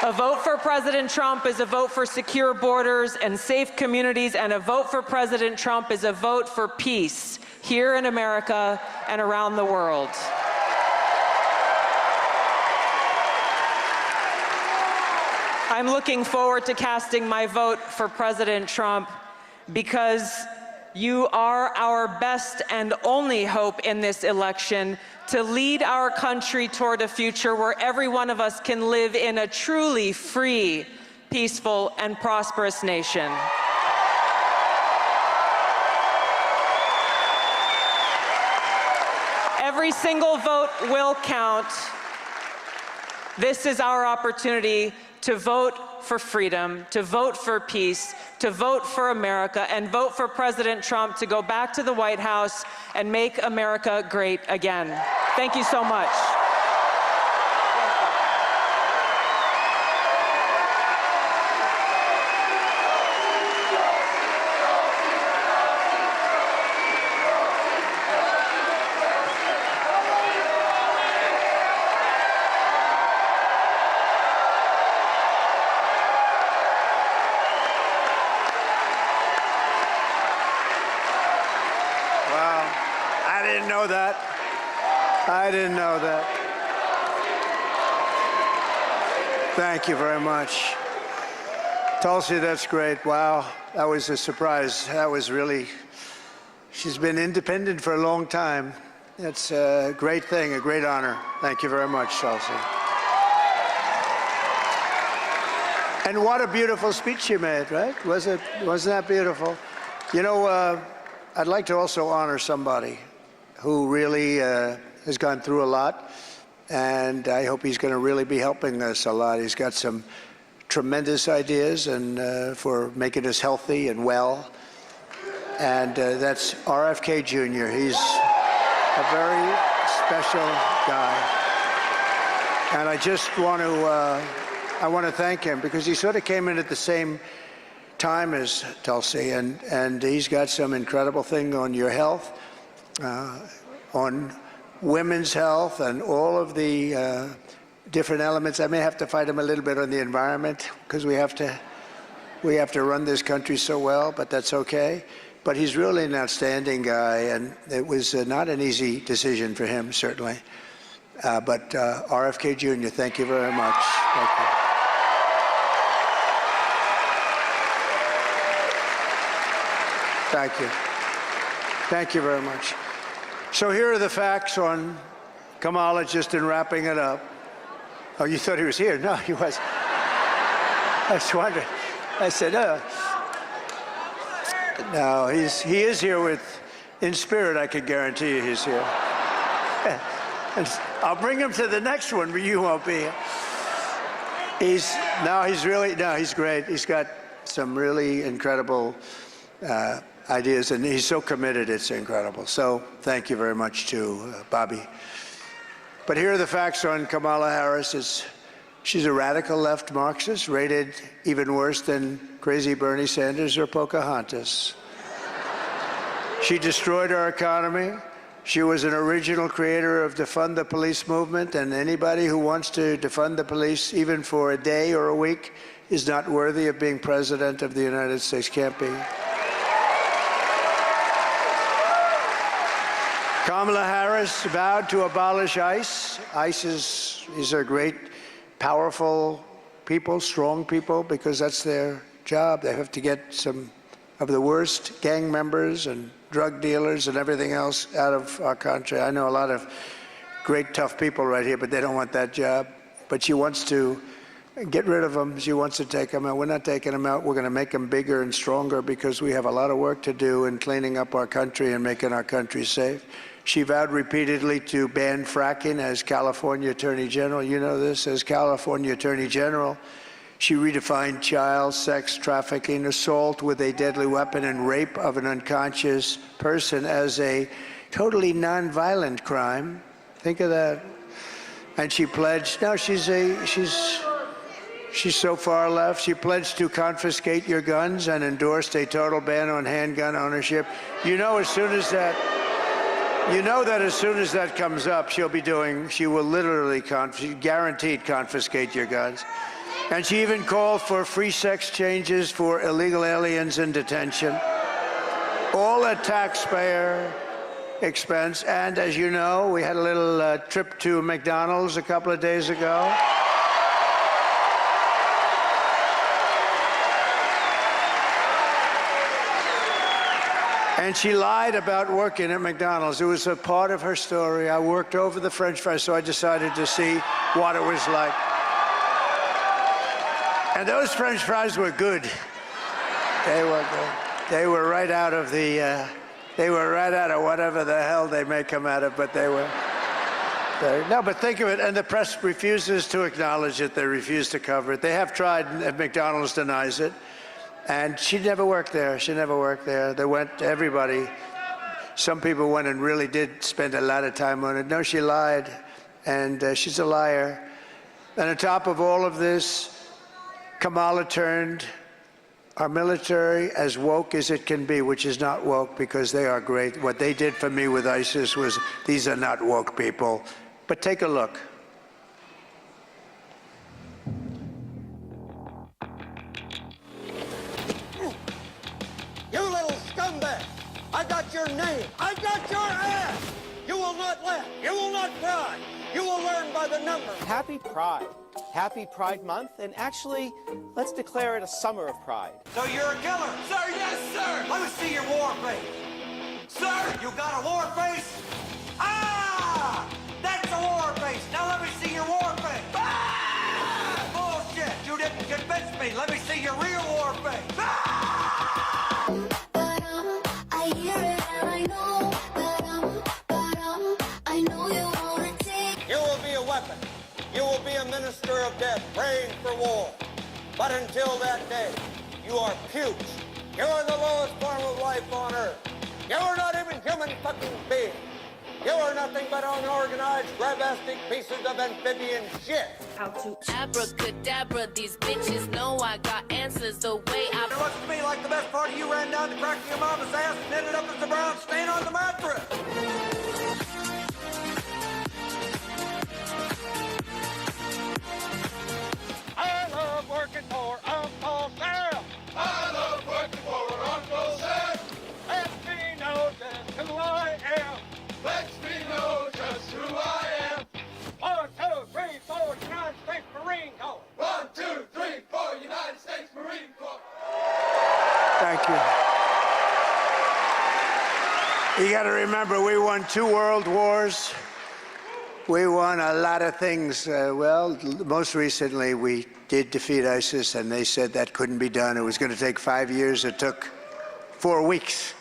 A vote for President Trump is a vote for secure borders and safe communities, and a vote for President Trump is a vote for peace here in America and around the world. I'm looking forward to casting my vote for President Trump because you are our best and only hope in this election to lead our country toward a future where every one of us can live in a truly free, peaceful, and prosperous nation. Every single vote will count. This is our opportunity to vote for freedom, to vote for peace, to vote for America, and vote for President Trump to go back to the White House and make America great again. Thank you so much. I didn't know that. Thank you very much. Tulsi, that's great. Wow, that was a surprise. That was really, she's been independent for a long time. That's a great thing, a great honor. Thank you very much, Tulsi. And what a beautiful speech you made, right? Wasn't that beautiful? You know, I'd like to also honor somebody who really has gone through a lot, and I hope he's going to really be helping us a lot. He's got some tremendous ideas and for making us healthy and well, and that's RFK Jr. He's a very special guy, and I just want to thank him because he sort of came in at the same time as Tulsi, and he's got some incredible thing on your health, on women's health and all of the different elements. I may have to fight him a little bit on the environment because we have to run this country so well, but that's okay. But he's really an outstanding guy, and it was not an easy decision for him, certainly. But RFK Jr., thank you very much. Thank you. Thank you. Thank you very much. So here are the facts on Kamala, just in wrapping it up. Oh, you thought he was here? No, he wasn't. I was wondering. I said, no, he is here in spirit, I can guarantee you he's here. And I'll bring him to the next one, but you won't be. He's great. He's got some really incredible ideas, and he's so committed, it's incredible. So thank you very much to Bobby. But here are the facts on Kamala Harris. She's a radical left Marxist, rated even worse than crazy Bernie Sanders or Pocahontas. She destroyed our economy. She was an original creator of defund the police movement, and anybody who wants to defund the police, even for a day or a week, is not worthy of being president of the United States. Can't be. Kamala Harris vowed to abolish ICE. These are great, powerful people, strong people, because that's their job. They have to get some of the worst gang members and drug dealers and everything else out of our country. I know a lot of great, tough people right here, but they don't want that job. But she wants to get rid of them. She wants to take them out. We're not taking them out. We're going to make them bigger and stronger because we have a lot of work to do in cleaning up our country and making our country safe. She vowed repeatedly to ban fracking as California Attorney General. You know this. As California Attorney General, she redefined child sex trafficking, assault with a deadly weapon, and rape of an unconscious person as a totally nonviolent crime. Think of that. And she pledged, now she's so far left, she pledged to confiscate your guns and endorsed a total ban on handgun ownership. You know as soon as that comes up, she will literally guaranteed confiscate your guns. And she even called for free sex changes for illegal aliens in detention, all at taxpayer expense. And as you know, we had a little trip to McDonald's a couple of days ago. And she lied about working at McDonald's. It was a part of her story. I worked over the French fries, so I decided to see what it was like. And those French fries were good. They were good. They were right out of whatever the hell they may come out of, but they were. No, but think of it, and the press refuses to acknowledge it. They refuse to cover it. They have tried, and McDonald's denies it. And she never worked there. She never worked there. They went, everybody, some people went and really did spend a lot of time on it. No, she lied, and she's a liar. And on top of all of this, Kamala turned our military as woke as it can be, which is not woke because they are great. What they did for me with ISIS was, these are not woke people. But take a look. You little scumbag! I got your name! I got your ass! You will not laugh! You will not cry! You will learn by the numbers! Happy Pride. Happy Pride Month, and actually, let's declare it a summer of pride. So you're a killer? Sir, yes, sir! Let me see your war face! Sir, you got a war face? Ah! That's a war face! Now let me see your war face! Ah! Bullshit! You didn't convince me! Let me see your real war face! Ah! I hear it and I know, I know you wanna take. You will be a weapon. You will be a minister of death, praying for war. But until that day, you are pukes. You are the lowest form of life on earth. You are not even human fucking beings. You are nothing but unorganized, grabastic pieces of amphibian shit. How to abracadabra, these bitches know I got answers the way I. It looks to me like the best part of you ran down the crack of your mama's ass and ended up as the brown stain on the mattress. I love working for Uncle Sam. I love working for Uncle Sam. Lets me know just who I am. Lets me know just who I am. 1, 2, 3, 4, United States Marine Corps. 1, 2, 3, 4, United States Marine Corps. Thank you. You got to remember, we won 2 world wars. We won a lot of things. Well, most recently, we did defeat ISIS, and they said that couldn't be done. It was going to take 5 years. It took 4 weeks.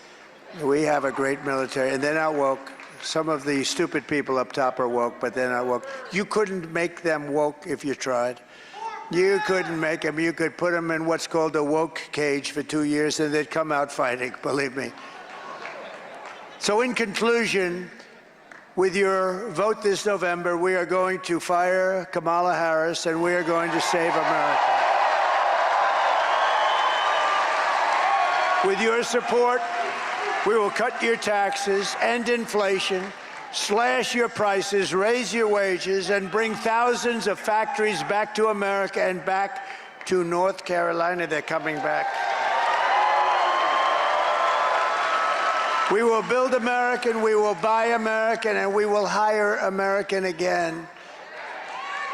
We have a great military, and they're not woke. Some of the stupid people up top are woke, but they're not woke. You couldn't make them woke if you tried. You couldn't make them. You could put them in what's called a woke cage for 2 years, and they'd come out fighting, believe me. So in conclusion, with your vote this November, we are going to fire Kamala Harris, and we are going to save America. With your support, we will cut your taxes, end inflation, slash your prices, raise your wages, and bring thousands of factories back to America and back to North Carolina. They're coming back. We will build American, we will buy American, and we will hire American again.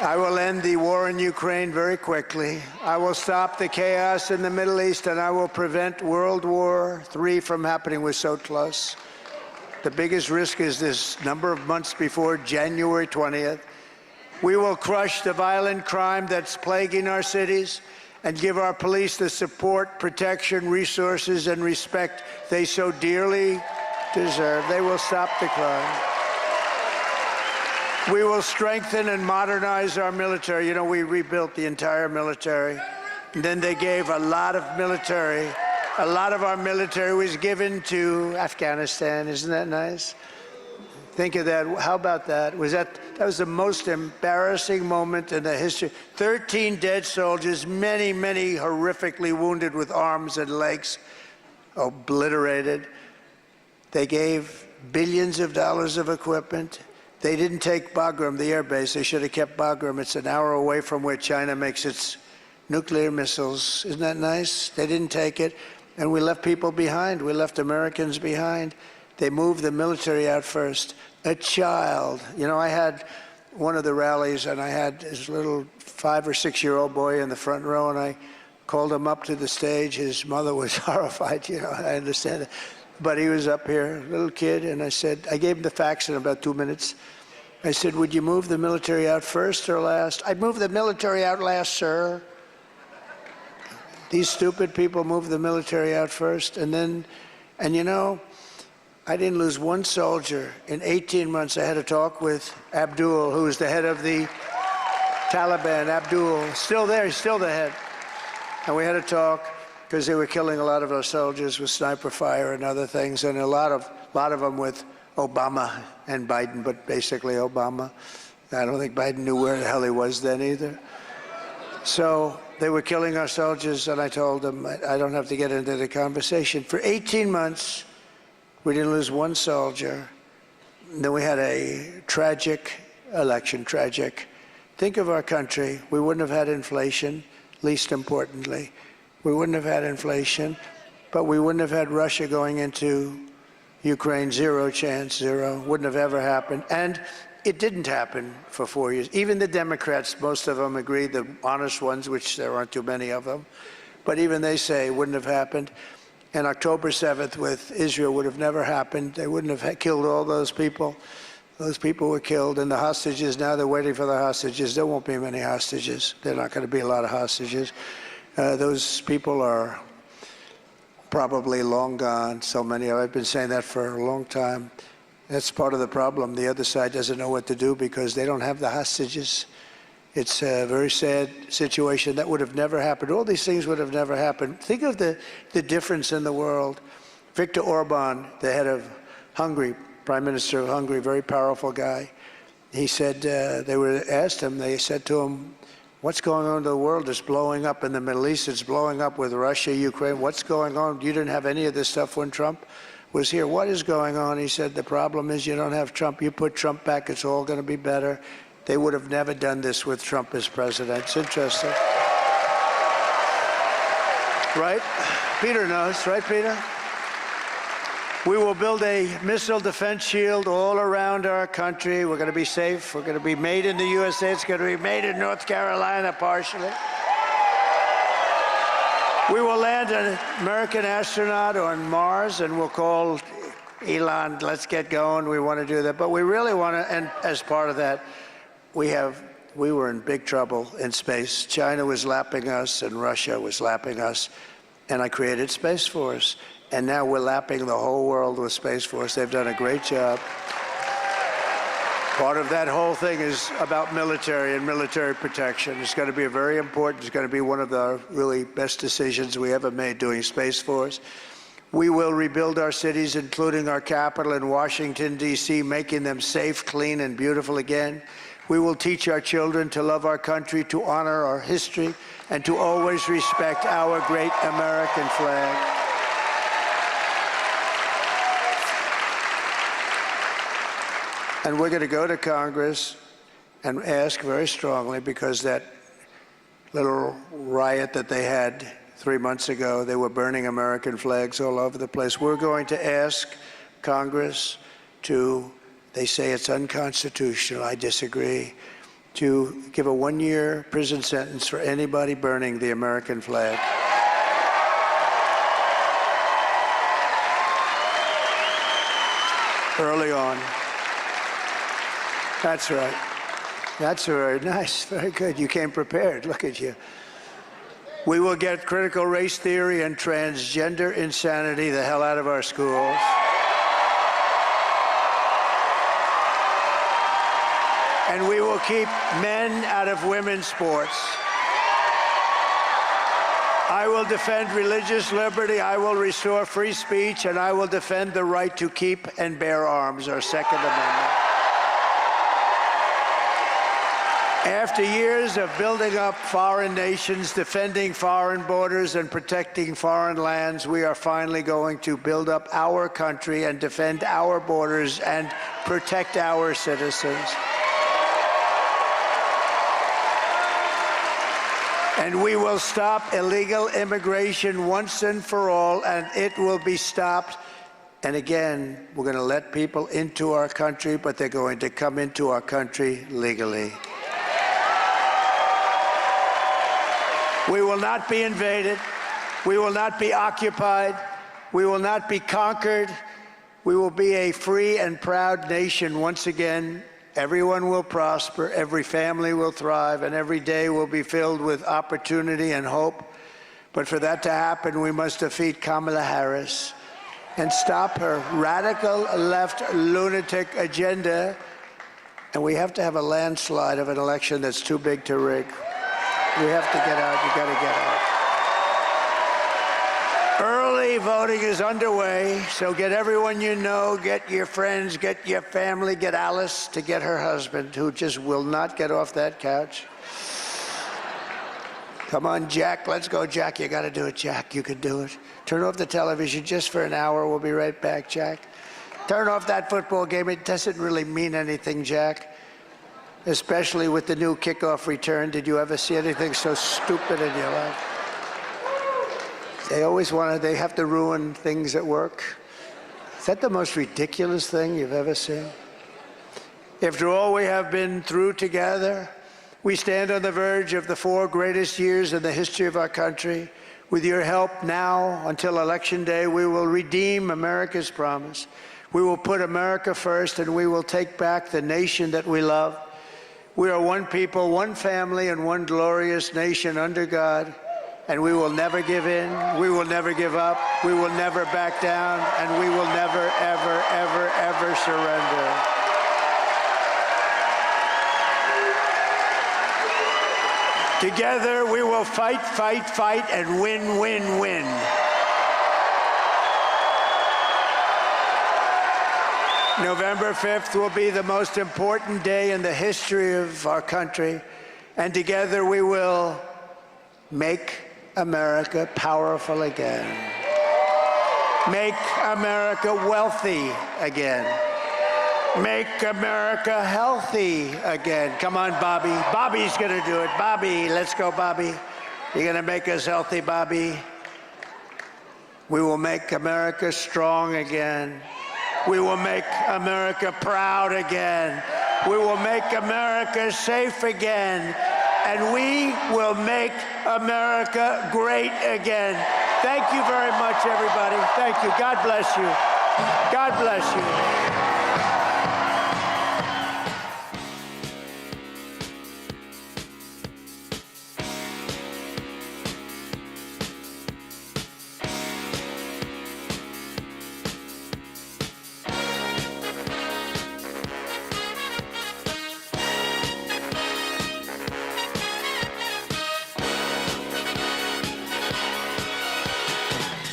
I will end the war in Ukraine very quickly. I will stop the chaos in the Middle East, and I will prevent World War III from happening. We're so close. The biggest risk is this number of months before January 20th. We will crush the violent crime that's plaguing our cities and give our police the support, protection, resources, and respect they so dearly deserve. They will stop the crime. We will strengthen and modernize our military. You know, we rebuilt the entire military. And then they gave a lot of military. A lot of our military was given to Afghanistan. Isn't that nice? Think of that. How about that? That was the most embarrassing moment in the history. 13 dead soldiers, many, many horrifically wounded with arms and legs obliterated. They gave billions of dollars of equipment. They didn't take Bagram, the air base. They should have kept Bagram. It's an hour away from where China makes its nuclear missiles. Isn't that nice? They didn't take it. And we left people behind. We left Americans behind. They moved the military out first. A child. You know, I had one of the rallies, and I had this little 5 or 6 year old boy in the front row, and I called him up to the stage. His mother was horrified, you know, I understand it. But he was up here, little kid, and I said, I gave him the facts in about 2 minutes. I said, would you move the military out first or last? I'd move the military out last, sir. These stupid people move the military out first, and you know, I didn't lose one soldier. In 18 months, I had a talk with Abdul, who is the head of the Taliban. Abdul, still there, he's still the head. And we had a talk, because they were killing a lot of our soldiers with sniper fire and other things, and a lot of them with Obama and Biden, but basically Obama. I don't think Biden knew where the hell he was then either. So they were killing our soldiers, and I told them, I don't have to get into the conversation. For 18 months, we didn't lose one soldier. And then we had a tragic election, tragic. Think of our country. We wouldn't have had inflation, least importantly. We wouldn't have had inflation, but we wouldn't have had Russia going into Ukraine. Zero chance, zero. Wouldn't have ever happened. And it didn't happen for 4 years. Even the Democrats, most of them agreed, the honest ones, which there aren't too many of them, but even they say it wouldn't have happened. And October 7th with Israel would have never happened. They wouldn't have killed all those people. Those people were killed. And the hostages, now they're waiting for the hostages. There won't be many hostages. There are not going to be a lot of hostages. Those people are probably long gone, so many. I've been saying that for a long time. That's part of the problem. The other side doesn't know what to do because they don't have the hostages. It's a very sad situation. That would have never happened. All these things would have never happened. Think of the difference in the world. Viktor Orban, the head of Hungary, Prime Minister of Hungary, very powerful guy. He said, they said to him, what's going on in the world? It's blowing up in the Middle East. It's blowing up with Russia, Ukraine. What's going on? You didn't have any of this stuff when Trump was here. What is going on? He said, the problem is you don't have Trump. You put Trump back, it's all going to be better. They would have never done this with Trump as president. It's interesting. Right? Peter knows, right, Peter? We will build a missile defense shield all around our country. We're going to be safe. We're going to be made in the USA. It's going to be made in North Carolina, partially. We will land an American astronaut on Mars, and we'll call Elon, let's get going. We want to do that. But we really want to, and as part of that, we were in big trouble in space. China was lapping us, and Russia was lapping us, and I created Space Force. And now we're lapping the whole world with Space Force. They've done a great job. Part of that whole thing is about military and military protection. It's going to be very important. It's going to be one of the really best decisions we ever made doing Space Force. We will rebuild our cities, including our capital in Washington, D.C., making them safe, clean, and beautiful again. We will teach our children to love our country, to honor our history, and to always respect our great American flag. And we're going to go to Congress and ask very strongly, because that little riot that they had 3 months ago. They were burning American flags all over the place. We're going to ask Congress to, they say it's unconstitutional, I disagree, to give a 1-year prison sentence for anybody burning the American flag. Early on. That's right. That's very nice, very good. You came prepared, look at you. We will get critical race theory and transgender insanity the hell out of our schools. And we will keep men out of women's sports. I will defend religious liberty, I will restore free speech, and I will defend the right to keep and bear arms, our Second Amendment. After years of building up foreign nations, defending foreign borders, and protecting foreign lands, we are finally going to build up our country and defend our borders and protect our citizens. And we will stop illegal immigration once and for all, and it will be stopped. And again, we're going to let people into our country, but they're going to come into our country legally. We will not be invaded. We will not be occupied. We will not be conquered. We will be a free and proud nation once again. Everyone will prosper, every family will thrive, and every day will be filled with opportunity and hope. But for that to happen, we must defeat Kamala Harris and stop her radical left lunatic agenda. And we have to have a landslide of an election that's too big to rig. We have to get out. You got to get out. Early voting is underway, so get everyone you know, get your friends, get your family, get Alice to get her husband, who just will not get off that couch. Come on, Jack. Let's go, Jack. You got to do it, Jack. You can do it. Turn off the television just for an hour. We'll be right back, Jack. Turn off that football game. It doesn't really mean anything, Jack. Especially with the new kickoff return. Did you ever see anything so stupid in your life? They always they have to ruin things at work. Is that the most ridiculous thing you've ever seen? After all we have been through together, we stand on the verge of the 4 greatest years in the history of our country. With your help now, until Election Day, we will redeem America's promise. We will put America first, and we will take back the nation that we love. We are one people, one family, and one glorious nation under God. And we will never give in, we will never give up, we will never back down, and we will never, ever, ever, ever surrender. Together we will fight, fight, fight, and win, win, win. November 5th will be the most important day in the history of our country, and together we will make America powerful again. Make America wealthy again. Make America healthy again. Come on, Bobby. Bobby's gonna do it. Bobby, let's go, Bobby. You're gonna make us healthy, Bobby. We will make America strong again. We will make America proud again. We will make America safe again. And we will make America great again. Thank you very much, everybody. Thank you. God bless you. God bless you.